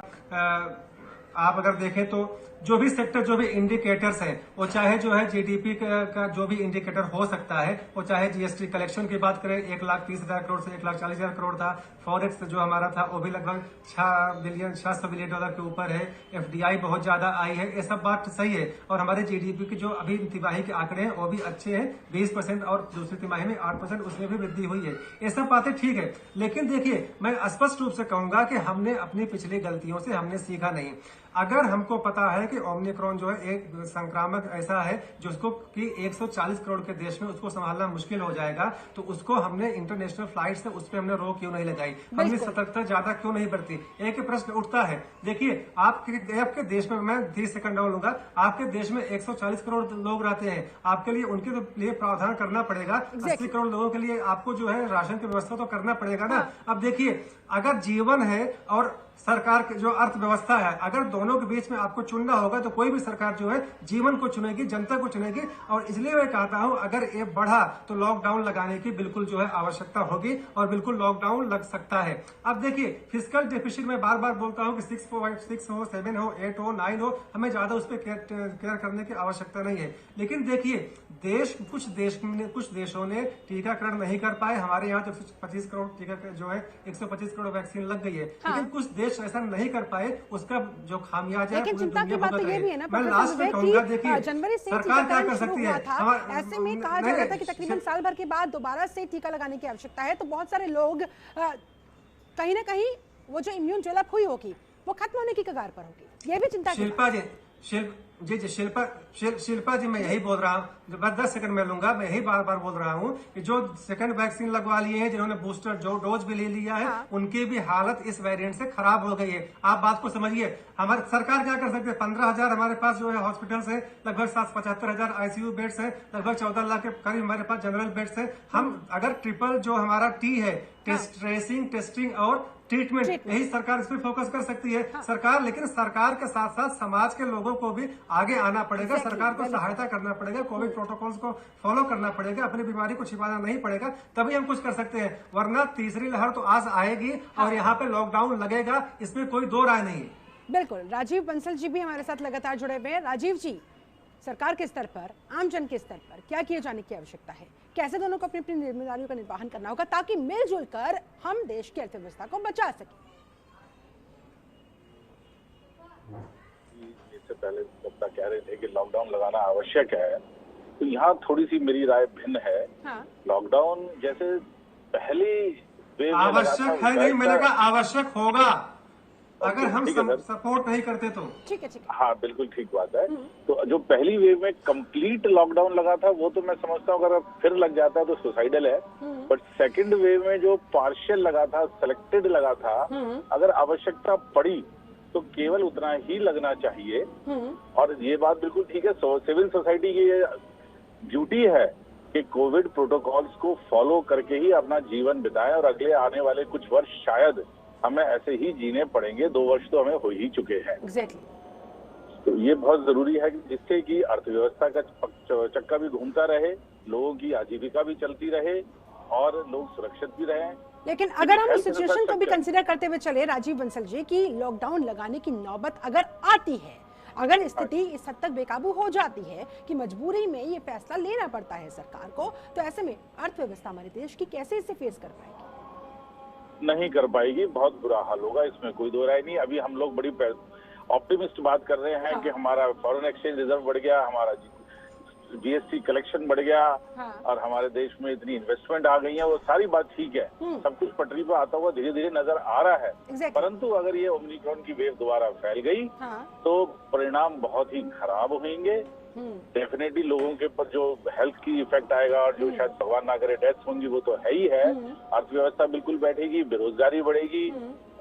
आप अगर देखें तो जो भी सेक्टर, जो भी इंडिकेटर्स हैं, वो चाहे जो है जीडीपी का जो भी इंडिकेटर हो सकता है, वो चाहे जीएसटी कलेक्शन की बात करें, 1,30,000 करोड़ से 1,40,000 करोड़ था। फॉरेक्स जो हमारा था वो भी लगभग 600 बिलियन डॉलर के ऊपर है। एफडीआई बहुत ज्यादा आई है। ये सब बात सही है। और हमारे जीडीपी की जो अभी तिमाही के आंकड़े हैं वो भी अच्छे हैं, 20% और दूसरी तिमाही में 8%, उसमें भी वृद्धि हुई है। ये सब बातें ठीक है, लेकिन देखिए, मैं स्पष्ट रूप से कहूंगा कि हमने अपनी पिछली गलतियों से हमने सीखा नहीं। अगर हमको पता है कि ओमिक्रॉन जो है एक संक्रामक ऐसा है जिसको कि 140 करोड़ के देश में उसको संभालना मुश्किल हो जाएगा, तो उसको हमने इंटरनेशनल फ्लाइट से उस पर हमने रोक क्यों नहीं लगाई, हमने सतर्कता ज्यादा क्यों नहीं बरती। एक प्रश्न उठता है। देखिए, आपके देश में, मैं 30 सेकंड और लूंगा, आपके देश में 140 करोड़ लोग रहते हैं। आपके लिए उनके लिए प्रावधान करना पड़ेगा। 80 करोड़ लोगों के लिए आपको जो है राशन की व्यवस्था तो करना पड़ेगा ना। अब देखिए, अगर जीवन है और सरकार की जो अर्थव्यवस्था है, अगर दोनों के बीच में आपको चुनना होगा तो कोई भी सरकार जो है जीवन को चुनेगी, जनता को चुनेगी। और इसलिए मैं कहता हूं, अगर ये बढ़ा तो लॉकडाउन लगाने की बिल्कुल जो है आवश्यकता होगी और बिल्कुल लॉकडाउन लग सकता है। अब देखिए, फिस्कल डेफिसिट में बार बार बोलता हूं कि 6 हो, 7 हो, 8 हो, 9 हो, हमें ज्यादा उस पर केयर करने की आवश्यकता नहीं है। लेकिन देखिए, कुछ देशों ने टीकाकरण नहीं कर पाए। हमारे यहाँ 125 करोड़ टीका जो है 125 करोड़ वैक्सीन लग गई है। हाँ। लेकिन कुछ देश ऐसा नहीं कर पाए, उसका जो खामियाजा है लेकिन चिंता की बात तो ये भी है ना, मैं लास्ट में कहूंगा, देखिए जनवरी से सरकार क्या कर सकती है। ऐसे में कहा जा रहा था कि तकरीबन साल भर के बाद दोबारा से टीका लगाने की आवश्यकता है। तो बहुत सारे लोग कहीं ना कहीं वो जो इम्यून डेवलप हुई होगी वो खत्म होने की कगार पर होगी। ये भी चिंता। शिल्पा जी, शिल्पा जी, मैं यही बोल रहा हूँ, बस 10 सेकंड में लूंगा। मैं यही बार बार बोल रहा हूँ कि जो सेकंड वैक्सीन लगवा लिए हैं, जिन्होंने बूस्टर जो डोज भी ले लिया है, हाँ। उनकी भी हालत इस वेरिएंट से खराब हो गई है। आप बात को समझिए। हमारी सरकार क्या कर सकती है? 15,000 हमारे पास जो है हॉस्पिटल्स है, लगभग 75,000 आईसीयू बेड्स है, लगभग 14 लाख के करीब हमारे पास जनरल बेड्स है। हम अगर ट्रिपल जो हमारा टी है, ट्रेसिंग, टेस्टिंग और ट्रीटमेंट, यही सरकार इस पर फोकस कर सकती है। हाँ। सरकार, लेकिन सरकार के साथ साथ समाज के लोगों को भी आगे आना पड़ेगा। सरकार को सहायता करना पड़ेगा, कोविड प्रोटोकॉल्स को फॉलो करना पड़ेगा, अपनी बीमारी को छिपाना नहीं पड़ेगा, तभी हम कुछ कर सकते हैं। वरना तीसरी लहर तो आज आएगी। हाँ। और यहाँ पे लॉकडाउन लगेगा, इसमें कोई दो राय नहीं। बिल्कुल। राजीव बंसल जी भी हमारे साथ लगातार जुड़े हुए हैं। राजीव जी, सरकार के स्तर पर, आम जन के स्तर पर क्या किए जाने की आवश्यकता है? कैसे दोनों को अपनी अपनी जिम्मेदारियों का निर्वहन करना होगा ताकि मिलजुल कर हम देश की अर्थव्यवस्था को बचा सकें? इससे पहले वक्ता कह रहे थे कि लॉकडाउन लगाना आवश्यक है, तो यहाँ थोड़ी सी मेरी राय भिन्न है। हाँ। लॉकडाउन जैसे पहली वेव आवश्यक है नहीं, मैंने कहा आवश्यक होगा अगर हम सपोर्ट नहीं करते तो। ठीक है। हाँ, बिल्कुल ठीक बात है। तो जो पहली वेव में कंप्लीट लॉकडाउन लगा था वो तो मैं समझता हूँ अगर फिर लग जाता है तो सुसाइडल है। बट सेकंड वेव में जो पार्शियल लगा था, सिलेक्टेड लगा था, अगर आवश्यकता पड़ी तो केवल उतना ही लगना चाहिए। और ये बात बिल्कुल ठीक है, सिविल सोसाइटी की ड्यूटी है कि कोविड प्रोटोकॉल्स को फॉलो करके ही अपना जीवन बिताएं, और अगले आने वाले कुछ वर्ष शायद हमें ऐसे ही जीने पड़ेंगे। 2 वर्ष तो हमें हो ही चुके हैं। तो ये बहुत जरूरी है कि जिससे कि अर्थव्यवस्था का चक्का भी घूमता रहे, लोगों की आजीविका भी चलती रहे और लोग सुरक्षित भी रहें। लेकिन अगर हम उस सिचुएशन को भी कंसीडर करते हुए चले राजीव बंसल जी, कि लॉकडाउन लगाने की नौबत अगर आती है, अगर स्थिति इस हद तक बेकाबू हो जाती है कि मजबूरी में ये फैसला लेना पड़ता है सरकार को, तो ऐसे में अर्थव्यवस्था हमारे देश की कैसे इसे फेस कर पाएगी? नहीं कर पाएगी, बहुत बुरा हाल होगा, इसमें कोई दो राय नहीं। अभी हम लोग बड़ी ऑप्टिमिस्ट बात कर रहे हैं कि हमारा फॉरेन एक्सचेंज रिजर्व बढ़ गया, हमारा जीएसटी कलेक्शन बढ़ गया, और हमारे देश में इतनी इन्वेस्टमेंट आ गई है, वो सारी बात ठीक है, सब कुछ पटरी पर आता हुआ धीरे धीरे नजर आ रहा है। परंतु अगर ये ओमिक्रॉन की वेव दोबारा फैल गई तो परिणाम बहुत ही खराब होंगे। डेफिनेटली लोगों के ऊपर जो हेल्थ की इफेक्ट आएगा, और जो शायद भगवान ना करे डेथ्स होंगी, वो तो है ही है। अर्थव्यवस्था बिल्कुल बैठेगी, बेरोजगारी बढ़ेगी,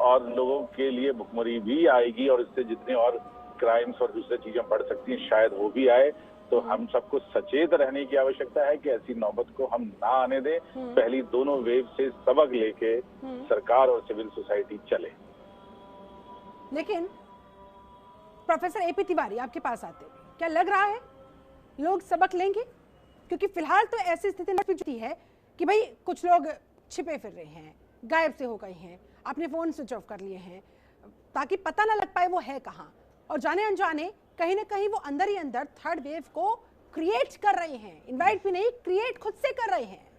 और लोगों के लिए भुखमरी भी आएगी, और इससे जितने और क्राइम्स और दूसरी चीजें बढ़ सकती हैं शायद वो भी आए। तो हम सबको सचेत रहने की आवश्यकता है कि ऐसी नौबत को हम ना आने दें। पहली दोनों वेव से सबक लेके सरकार और सिविल सोसाइटी चले। लेकिन प्रोफेसर एपी तिवारी, आपके पास आते हुए क्या लग रहा है लोग सबक लेंगे? क्योंकि फिलहाल तो ऐसी स्थिति नहीं है कि भाई कुछ लोग छिपे फिर रहे हैं, गायब से हो गए हैं, अपने फोन स्विच ऑफ कर लिए हैं ताकि पता ना लग पाए वो है कहाँ, और जाने अनजाने कहीं ना कहीं वो अंदर ही अंदर थर्ड वेव को क्रिएट कर रहे हैं। इनवाइट भी नहीं, क्रिएट खुद से कर रहे हैं।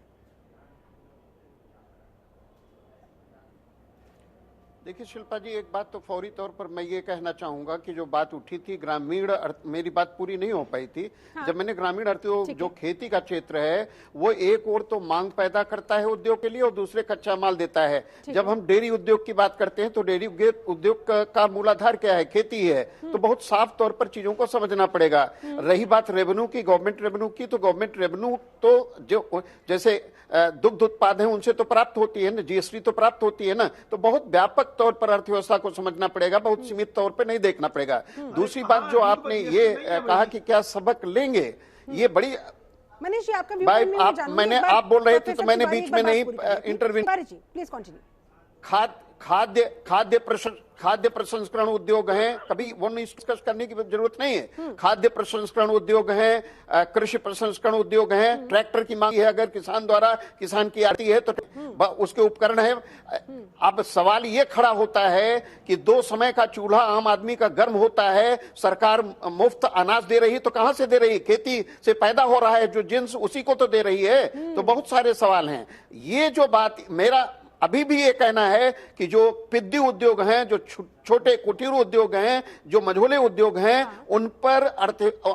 देखिए शिल्पा जी, एक बात तो फौरी तौर पर मैं ये कहना चाहूंगा कि जो बात उठी थी ग्रामीण मेरी बात पूरी नहीं हो पाई थी। जब मैंने ग्रामीण उद्योग, जो खेती का क्षेत्र है, वो एक और तो मांग पैदा करता है उद्योग के लिए, और दूसरे कच्चा माल देता है। जब हम डेयरी उद्योग की बात करते हैं तो डेयरी उद्योग का मूलाधार क्या है? खेती है। तो बहुत साफ तौर पर चीजों को समझना पड़ेगा। रही बात रेवेन्यू की, गवर्नमेंट रेवेन्यू की, तो गवर्नमेंट रेवेन्यू तो जो जैसे दुग्ध उत्पाद है उनसे तो प्राप्त होती है ना, जीएसटी तो प्राप्त होती है ना। तो बहुत व्यापक तौर पर अर्थव्यवस्था को समझना पड़ेगा, बहुत सीमित तौर पर नहीं देखना पड़ेगा। दूसरी बात जो आपने ये कहा कि क्या सबक, लेंगे, ये बड़ी मनीष जी आपका मैंने आप बोल रहे थे तो मैंने बीच में नहीं इंटरव्यू। Please continue. खाद्य प्रसंस्करण उद्योग हैं, कभी वो नहीं डिस्कस करने की जरूरत नहीं है। खाद्य प्रसंस्करण उद्योग हैं, कृषि प्रसंस्करण उद्योग हैं, ट्रैक्टर की मांग है, अगर किसान द्वारा किसान की आती है तो उसके उपकरण है। अब सवाल ये खड़ा होता है कि 2 समय का चूल्हा आम आदमी का गर्म होता है, सरकार मुफ्त अनाज दे रही, तो कहां से दे रही? खेती से पैदा हो रहा है जो जिन्स, उसी को तो दे रही है। तो बहुत सारे सवाल हैं। ये जो बात मेरा अभी भी ये कहना है कि जो पिद्दी उद्योग हैं, जो छोटे कुटीर उद्योग हैं, जो मझोले उद्योग हैं, उन पर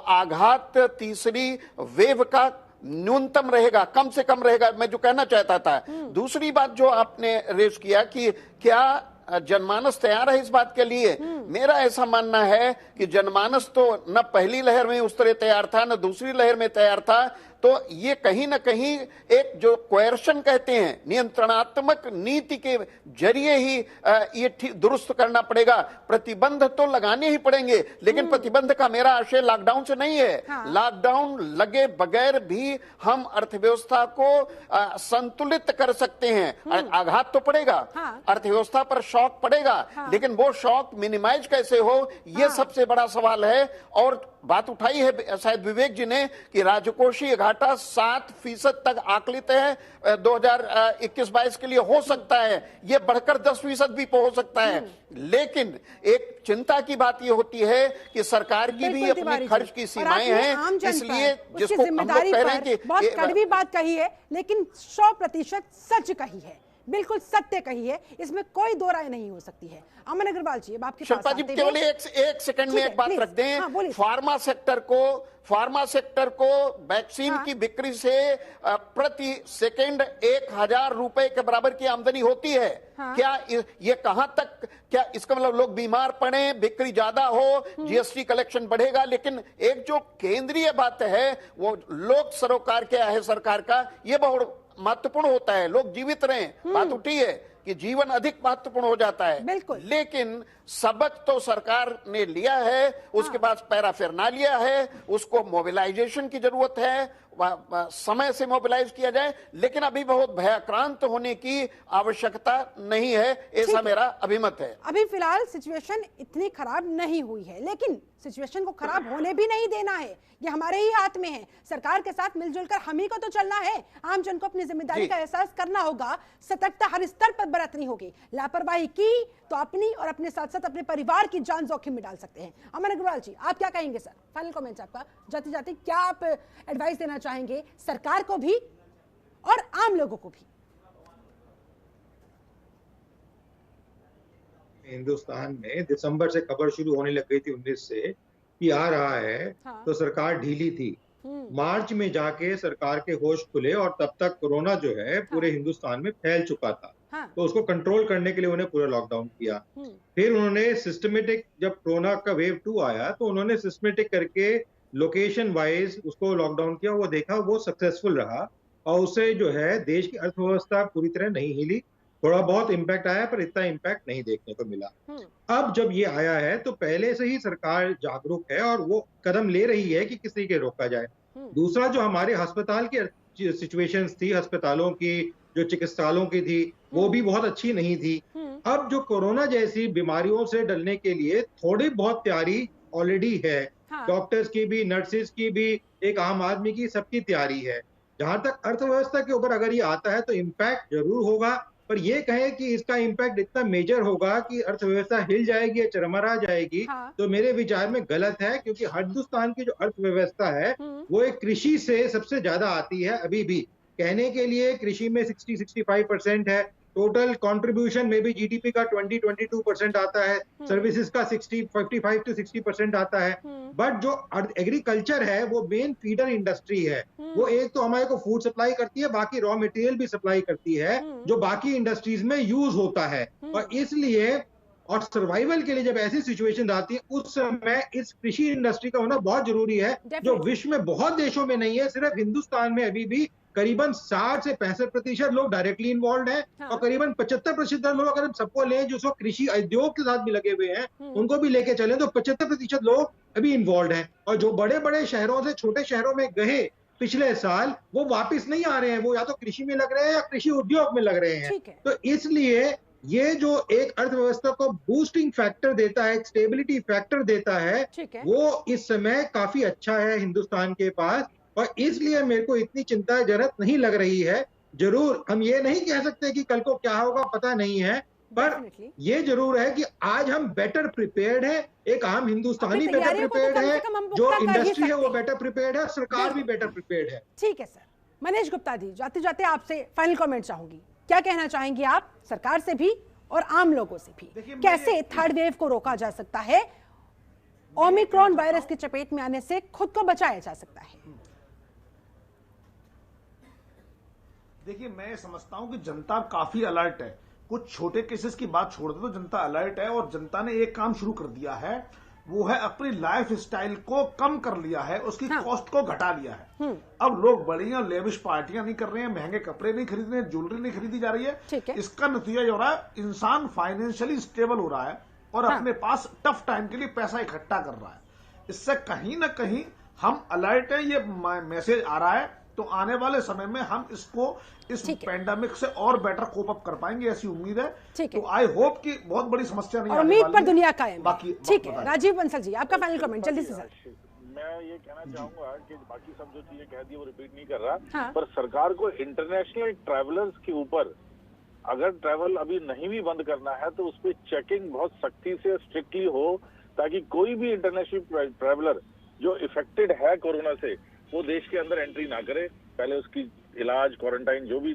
आघात तीसरी वेव का न्यूनतम रहेगा, कम से कम रहेगा, मैं जो कहना चाहता था। दूसरी बात जो आपने रेज किया कि क्या जनमानस तैयार है इस बात के लिए, मेरा ऐसा मानना है कि जनमानस तो न पहली लहर में उस तरह तैयार था, न दूसरी लहर में तैयार था। तो ये कहीं ना कहीं एक जो कोएर्शन कहते हैं, नियंत्रणात्मक नीति के जरिए ही ये दुरुस्त करना पड़ेगा। प्रतिबंध तो लगाने ही पड़ेंगे, लेकिन प्रतिबंध का मेरा आशय लॉकडाउन से नहीं है। लॉकडाउन लगे बगैर भी हम अर्थव्यवस्था को संतुलित कर सकते हैं। आघात तो पड़ेगा, अर्थव्यवस्था पर शॉक पड़ेगा, लेकिन वो शॉक मिनिमाइज कैसे हो, ये सबसे बड़ा सवाल है। और बात उठाई है शायद विवेक जी ने कि राजकोषीय घाटा 7% तक आकलित है 2021-22 के लिए। हो सकता है ये बढ़कर 10% भी हो सकता है, लेकिन एक चिंता की बात ये होती है कि सरकार की भी अपनी खर्च की सीमाएं हैं, इसलिए जिसको हम लोग कह रहे हैं कि बहुत कड़वी बात कही है, लेकिन 100% सच कही है, बिल्कुल सत्य कही है, इसमें कोई दो राय नहीं हो सकती है। अमन अग्रवाल जी, अब आपके पास शिल्पा जी केवल एक सेकंड में एक बात रख दें। फार्मा सेक्टर को वैक्सीन की बिक्री से प्रति सेकंड 1000 रुपए के बराबर की आमदनी होती है। क्या ये कहां तक, क्या इसका मतलब लोग बीमार पड़े, बिक्री ज्यादा हो, जीएसटी कलेक्शन बढ़ेगा? लेकिन एक जो केंद्रीय बात है वो लोक सरोकार क्या है सरकार का, ये बहुत महत्वपूर्ण होता है। लोग जीवित रहें, बात उठी है कि जीवन अधिक महत्वपूर्ण हो जाता है। बिल्कुल। लेकिन सबक तो सरकार ने लिया है, उसके बाद पैराफेरनालिया है, उसको मोबिलाइजेशन की जरूरत है, समय से मोबिलाइज किया जाए, लेकिन अभी बहुत भयाक्रांत होने की आवश्यकता नहीं है, ऐसा मेरा अभिमत है। अभी फिलहाल सिचुएशन इतनी खराब नहीं हुई है, लेकिन सिचुएशन को खराब होने भी नहीं देना है, ये हमारे ही हाथ में है। सरकार के साथ मिलजुल कर हम ही को तो चलना है, आम जन को अपनी जिम्मेदारी का एहसास करना होगा, सतर्कता हर स्तर पर बरतनी होगी। लापरवाही की तो अपनी और अपने साथ साथ अपने परिवार की जान जोखिम में डाल सकते हैं। अमन अग्रवाल जी, आप क्या कहेंगे सर? फाइनल कमेंट्स आपका, जाते जाते क्या आप एडवाइस देना चाहेंगे सरकार को भी और आम लोगों को भी? हिंदुस्तान में दिसंबर से खबर शुरू होने लग गई थी 19 से कि आ रहा है, हाँ। तो सरकार ढीली थी। मार्च में जाके सरकार के होश खुले और तब तक कोरोना जो है पूरे हिंदुस्तान में फैल चुका था, हाँ। तो उसको कंट्रोल करने के लिए उन्हें पूरा लॉकडाउन किया। फिर उन्होंने सिस्टमेटिक, जब कोरोना का वेव 2 आया तो उन्होंने सिस्टमेटिक करके लोकेशन वाइज उसको लॉकडाउन किया। वो देखा, वो सक्सेसफुल रहा और उससे जो है देश की अर्थव्यवस्था पूरी तरह नहीं हिली। थोड़ा बहुत इम्पैक्ट आया पर इतना इम्पैक्ट नहीं देखने को मिला। अब जब ये आया है तो पहले से ही सरकार जागरूक है और वो कदम ले रही है कि किस तरीके रोका जाए। दूसरा, जो हमारे अस्पताल की सिचुएशंस थी, अस्पतालों की जो चिकित्सालयों की थी, वो भी बहुत अच्छी नहीं थी। अब जो कोरोना जैसी बीमारियों से डरने के लिए थोड़ी बहुत तैयारी ऑलरेडी है, डॉक्टर्स की भी, नर्सेज की भी, एक आम आदमी की, सबकी तैयारी है। जहां तक अर्थव्यवस्था के ऊपर अगर ये आता है तो इम्पैक्ट जरूर होगा, पर ये कहें कि इसका इम्पैक्ट इतना मेजर होगा कि अर्थव्यवस्था हिल जाएगी या चरमरा जाएगी, तो मेरे विचार में गलत है। क्योंकि हिंदुस्तान की जो अर्थव्यवस्था है वो एक कृषि से सबसे ज्यादा आती है। अभी भी कहने के लिए कृषि में 60-65% है, टोटल कंट्रीब्यूशन में भी जीडीपी का 20-22% आता है, सर्विसेज का 55-60% आता है। बट जो एग्रीकल्चर है वो मेन फीडर इंडस्ट्री है। वो एक तो हमारे को फूड सप्लाई करती है, बाकी रॉ मटेरियल भी सप्लाई करती है जो बाकी इंडस्ट्रीज में यूज होता है। और इसलिए और सर्वाइवल के लिए जब ऐसी सिचुएशन आती है उस समय इस कृषि इंडस्ट्री का होना बहुत जरूरी है, जो विश्व में बहुत देशों में नहीं है। सिर्फ हिंदुस्तान में अभी भी करीबन 60 से 65% लोग डायरेक्टली इन्वॉल्व हैं, हाँ। और करीबन 75% लोग, अगर हम सबको लें जो कृषि उद्योग के साथ भी लगे हुए हैं, उनको भी लेके चले तो 75% लोग अभी इन्वॉल्व हैं। और जो बड़े बड़े शहरों से छोटे शहरों में गए पिछले साल, वो वापस नहीं आ रहे हैं, वो या तो कृषि में लग रहे हैं या कृषि उद्योग में लग रहे हैं। तो इसलिए ये जो एक अर्थव्यवस्था को बूस्टिंग फैक्टर देता है, स्टेबिलिटी फैक्टर देता है, वो इस समय काफी अच्छा है हिंदुस्तान के पास। और इसलिए मेरे को इतनी चिंताजनक नहीं लग रही है। जरूर हम ये नहीं कह सकते कि कल को क्या होगा पता नहीं है, पर ये जरूर है कि आज हम बेटर प्रिपेयर्ड है, एक आम हिंदुस्तानी बेटर प्रिपेयर्ड है, जो इंडस्ट्री है वो बेटर प्रिपेयर्ड है, सरकार भी बेटर प्रिपेयर्ड है। ठीक है सर। मनीष गुप्ता जी, जाते जाते आपसे फाइनल कमेंट चाहूंगी, क्या कहना चाहेंगे आप सरकार से भी और आम लोगों से भी? कैसे थर्ड वेव को रोका जा सकता है, ओमिक्रॉन वायरस की चपेट में आने से खुद को बचाया जा सकता है? देखिए, मैं समझता हूं कि जनता काफी अलर्ट है। कुछ छोटे केसेस की बात छोड़ दे तो जनता अलर्ट है, और जनता ने एक काम शुरू कर दिया है, वो है अपनी लाइफ स्टाइल को कम कर लिया है, उसकी कॉस्ट को घटा लिया है। अब लोग बड़ी और लेविश पार्टियां नहीं कर रहे हैं, महंगे कपड़े नहीं खरीद रहे हैं, ज्वेलरी नहीं खरीदी जा रही है। इसका नतीजा ये हो रहा है, इंसान फाइनेंशियली स्टेबल हो रहा है और अपने पास टफ टाइम के लिए पैसा इकट्ठा कर रहा है। इससे कहीं ना कहीं हम अलर्ट है, ये मैसेज आ रहा है। तो आने वाले समय में हम इसको, इस पैंडेमिक से और बेटर कोप अप कर पाएंगे, ऐसी उम्मीद है। तो आई होप कि बहुत बड़ी समस्या नहीं, उम्मीद पर दुनिया कायम। बाकी ठीक है, राजीव बंसल जी, आपका फाइनल कमेंट जल्दी से सर। मैं ये कहना चाहूंगा कि बाकी सब जो चीजें कह दी वो रिपीट नहीं कर रहा, हाँ। पर सरकार को इंटरनेशनल ट्रैवलर्स के ऊपर अगर ट्रैवल अभी नहीं भी बंद करना है तो उस पर चेकिंग बहुत सख्ती से स्ट्रिक्टली हो, ताकि कोई भी इंटरनेशनल ट्रैवलर जो इफेक्टेड है कोरोना से वो देश के अंदर एंट्री ना करे। पहले उसकी इलाज, क्वारंटाइन, जो भी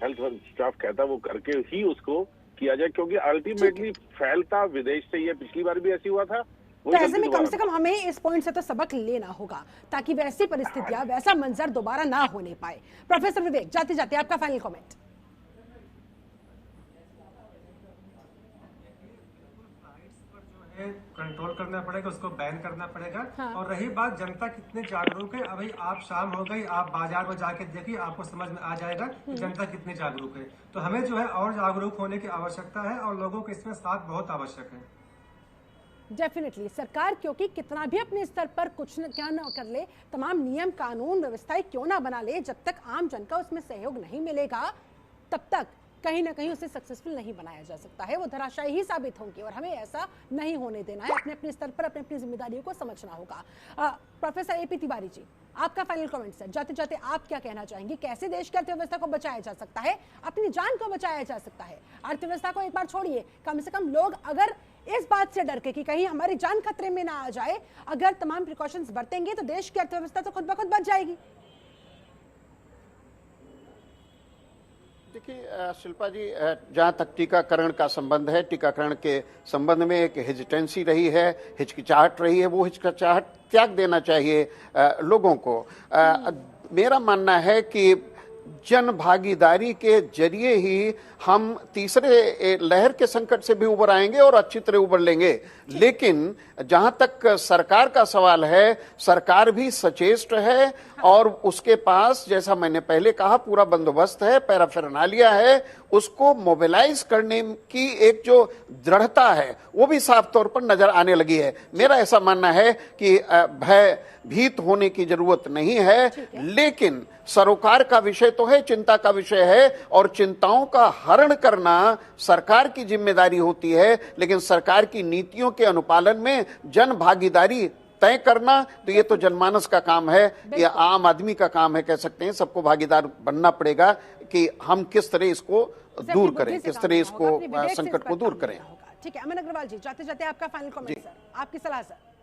हेल्थ स्टाफ कहता है वो करके ही उसको किया जाए, क्योंकि अल्टीमेटली फैलता विदेश से ही है। पिछली बार भी ऐसी हुआ था। तो ऐसे में कम से कम हमें इस पॉइंट से तो सबक लेना होगा, ताकि वैसी परिस्थितियां, वैसा मंजर दोबारा ना होने पाए। प्रोफेसर विवेक, जाते जाते आपका फाइनल कमेंट। कंट्रोल करना पड़ेगा, उसको बैन करना पड़ेगा। हाँ। और रही बात जनता कितने जागरूक है, अभी आप शाम हो गई, आप बाजार में जाके देखिए, आपको समझ में आ जाएगा कि जनता कितनी जागरूक है। तो हमें जो है और जागरूक होने की आवश्यकता है, और लोगों के इसमें साथ बहुत आवश्यक है। डेफिनेटली सरकार क्योंकि कितना भी अपने स्तर पर कुछ क्या ना कर ले, तमाम नियम कानून व्यवस्थाएं क्यों ना बना ले, जब तक आम जन का उसमें सहयोग नहीं मिलेगा तब तक कहीं ना कहीं उसे सक्सेसफुल नहीं बनाया जा सकता है, वो धराशायी ही साबित होंगी और हमें ऐसा नहीं होने देना है। अपने अपने स्तर पर अपनी अपनी जिम्मेदारियों को समझना होगा। प्रोफेसर एपी तिवारी जी, आपका फाइनल कमेंट्स है, जाते जाते आप क्या कहना चाहेंगे, कैसे देश की अर्थव्यवस्था को बचाया जा सकता है, अपनी जान को बचाया जा सकता है? अर्थव्यवस्था को एक बार छोड़िए, कम से कम लोग अगर इस बात से डर के कि कहीं हमारी जान खतरे में ना आ जाए, अगर तमाम प्रिकॉशंस बरतेंगे तो देश की अर्थव्यवस्था तो खुद ब खुद बच जाएगी। देखिए शिल्पा जी, जहाँ तक टीकाकरण का संबंध है, टीकाकरण के संबंध में एक हेजिटेंसी रही है, हिचकिचाहट रही है, वो हिचकिचाहट त्याग देना चाहिए लोगों को। मेरा मानना है कि जन भागीदारी के जरिए ही हम तीसरे लहर के संकट से भी उबर आएंगे और अच्छी तरह उबर लेंगे। लेकिन जहां तक सरकार का सवाल है, सरकार भी सचेष्ट है और उसके पास, जैसा मैंने पहले कहा, पूरा बंदोबस्त है, पैराफेरनालिया है, उसको मोबिलाइज करने की एक जो दृढ़ता है वो भी साफ तौर पर नजर आने लगी है। मेरा ऐसा मानना है कि भयभीत होने की जरूरत नहीं है, लेकिन सरोकार का विषय तो है, चिंता का विषय है और चिंताओं का हरण करना सरकार की जिम्मेदारी होती है, लेकिन सरकार की नीतियों के अनुपालन में जन भागीदारी तय करना तो ये तो जनमानस का काम है, ये आम आदमी का काम है, कह सकते हैं। सबको भागीदार बनना पड़ेगा कि हम किस तरह इसको दूर करें, किस तरह इसको संकट को दूर करें। ठीक है, अमन अग्रवाल जी, जाते जाते आपका फाइनल कमेंट सर, आपकी सलाह सर।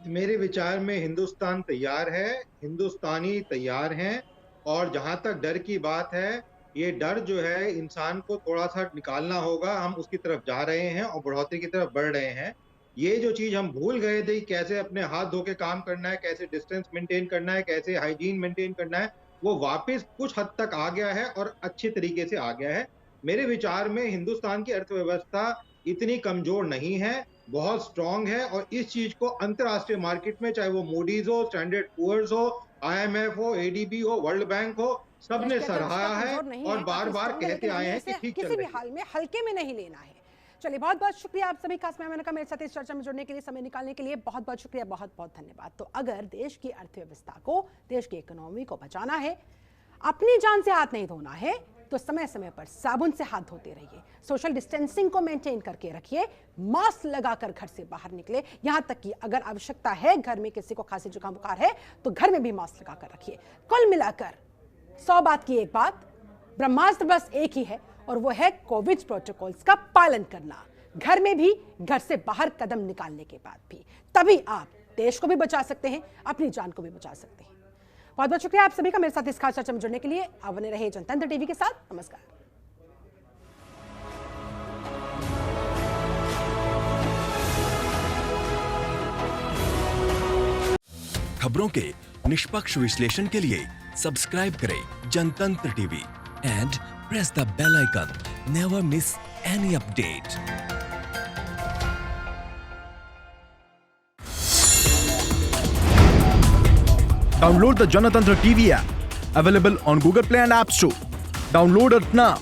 मेरे विचार में हिंदुस्तान तैयार है, हिंदुस्तानी तैयार हैं, और जहां तक डर की बात है, ये डर जो है इंसान को थोड़ा सा निकालना होगा। हम उसकी तरफ जा रहे हैं और बढ़ोतरी की तरफ बढ़ रहे हैं। ये जो चीज हम भूल गए थे, कैसे अपने हाथ धो के काम करना है, कैसे डिस्टेंस मेंटेन करना है, कैसे हाइजीन मेंटेन करना है, वो वापस कुछ हद तक आ गया है और अच्छे तरीके से आ गया है। मेरे विचार में हिंदुस्तान की अर्थव्यवस्था इतनी कमजोर नहीं है, बहुत स्ट्रांग है, और इस चीज को अंतरराष्ट्रीय मार्केट में, चाहे वो मूडीज हो, स्टैंडर्ड पुअर्स हो, IMF हो, ADB हो, वर्ल्ड बैंक हो, सबने सराहा है और बार बार कहते आए हैं कि ठीक चल रही है। किसी भी हाल में हल्के में नहीं लेना है। चलिए, बहुत बहुत शुक्रिया आप सभी, खास मेहमानों का मेरे साथ इस चर्चा में जुड़ने के लिए, समय निकालने के लिए बहुत बहुत शुक्रिया, बहुत बहुत धन्यवाद। तो अगर देश की अर्थव्यवस्था को, देश की इकोनॉमी को बचाना है, अपनी जान से हाथ नहीं धोना है, तो समय समय पर साबुन से हाथ धोते रहिए, सोशल डिस्टेंसिंग को मेंटेन करके रखिए, मास्क लगाकर घर से बाहर निकले, यहां तक कि अगर आवश्यकता है, घर में किसी को खांसी जुकाम बुखार है तो घर में भी मास्क लगाकर रखिए। कुल मिलाकर 100 बात की एक बात, ब्रह्मास्त्र बस एक ही है और वो है कोविड प्रोटोकॉल्स का पालन करना, घर में भी, घर से बाहर कदम निकालने के बाद भी। तभी आप देश को भी बचा सकते हैं, अपनी जान को भी बचा सकते हैं। बहुत बहुत शुक्रिया आप सभी का मेरे साथ इस खास चर्चा में जुड़ने के लिए। आप बने रहिए जनतंत्र टीवी के साथ। नमस्कार। खबरों के निष्पक्ष विश्लेषण के लिए सब्सक्राइब करें Janatantra TV and press the bell icon. Never miss any update. Download the Janatantra TV app, available on Google Play and App Store. Download it now.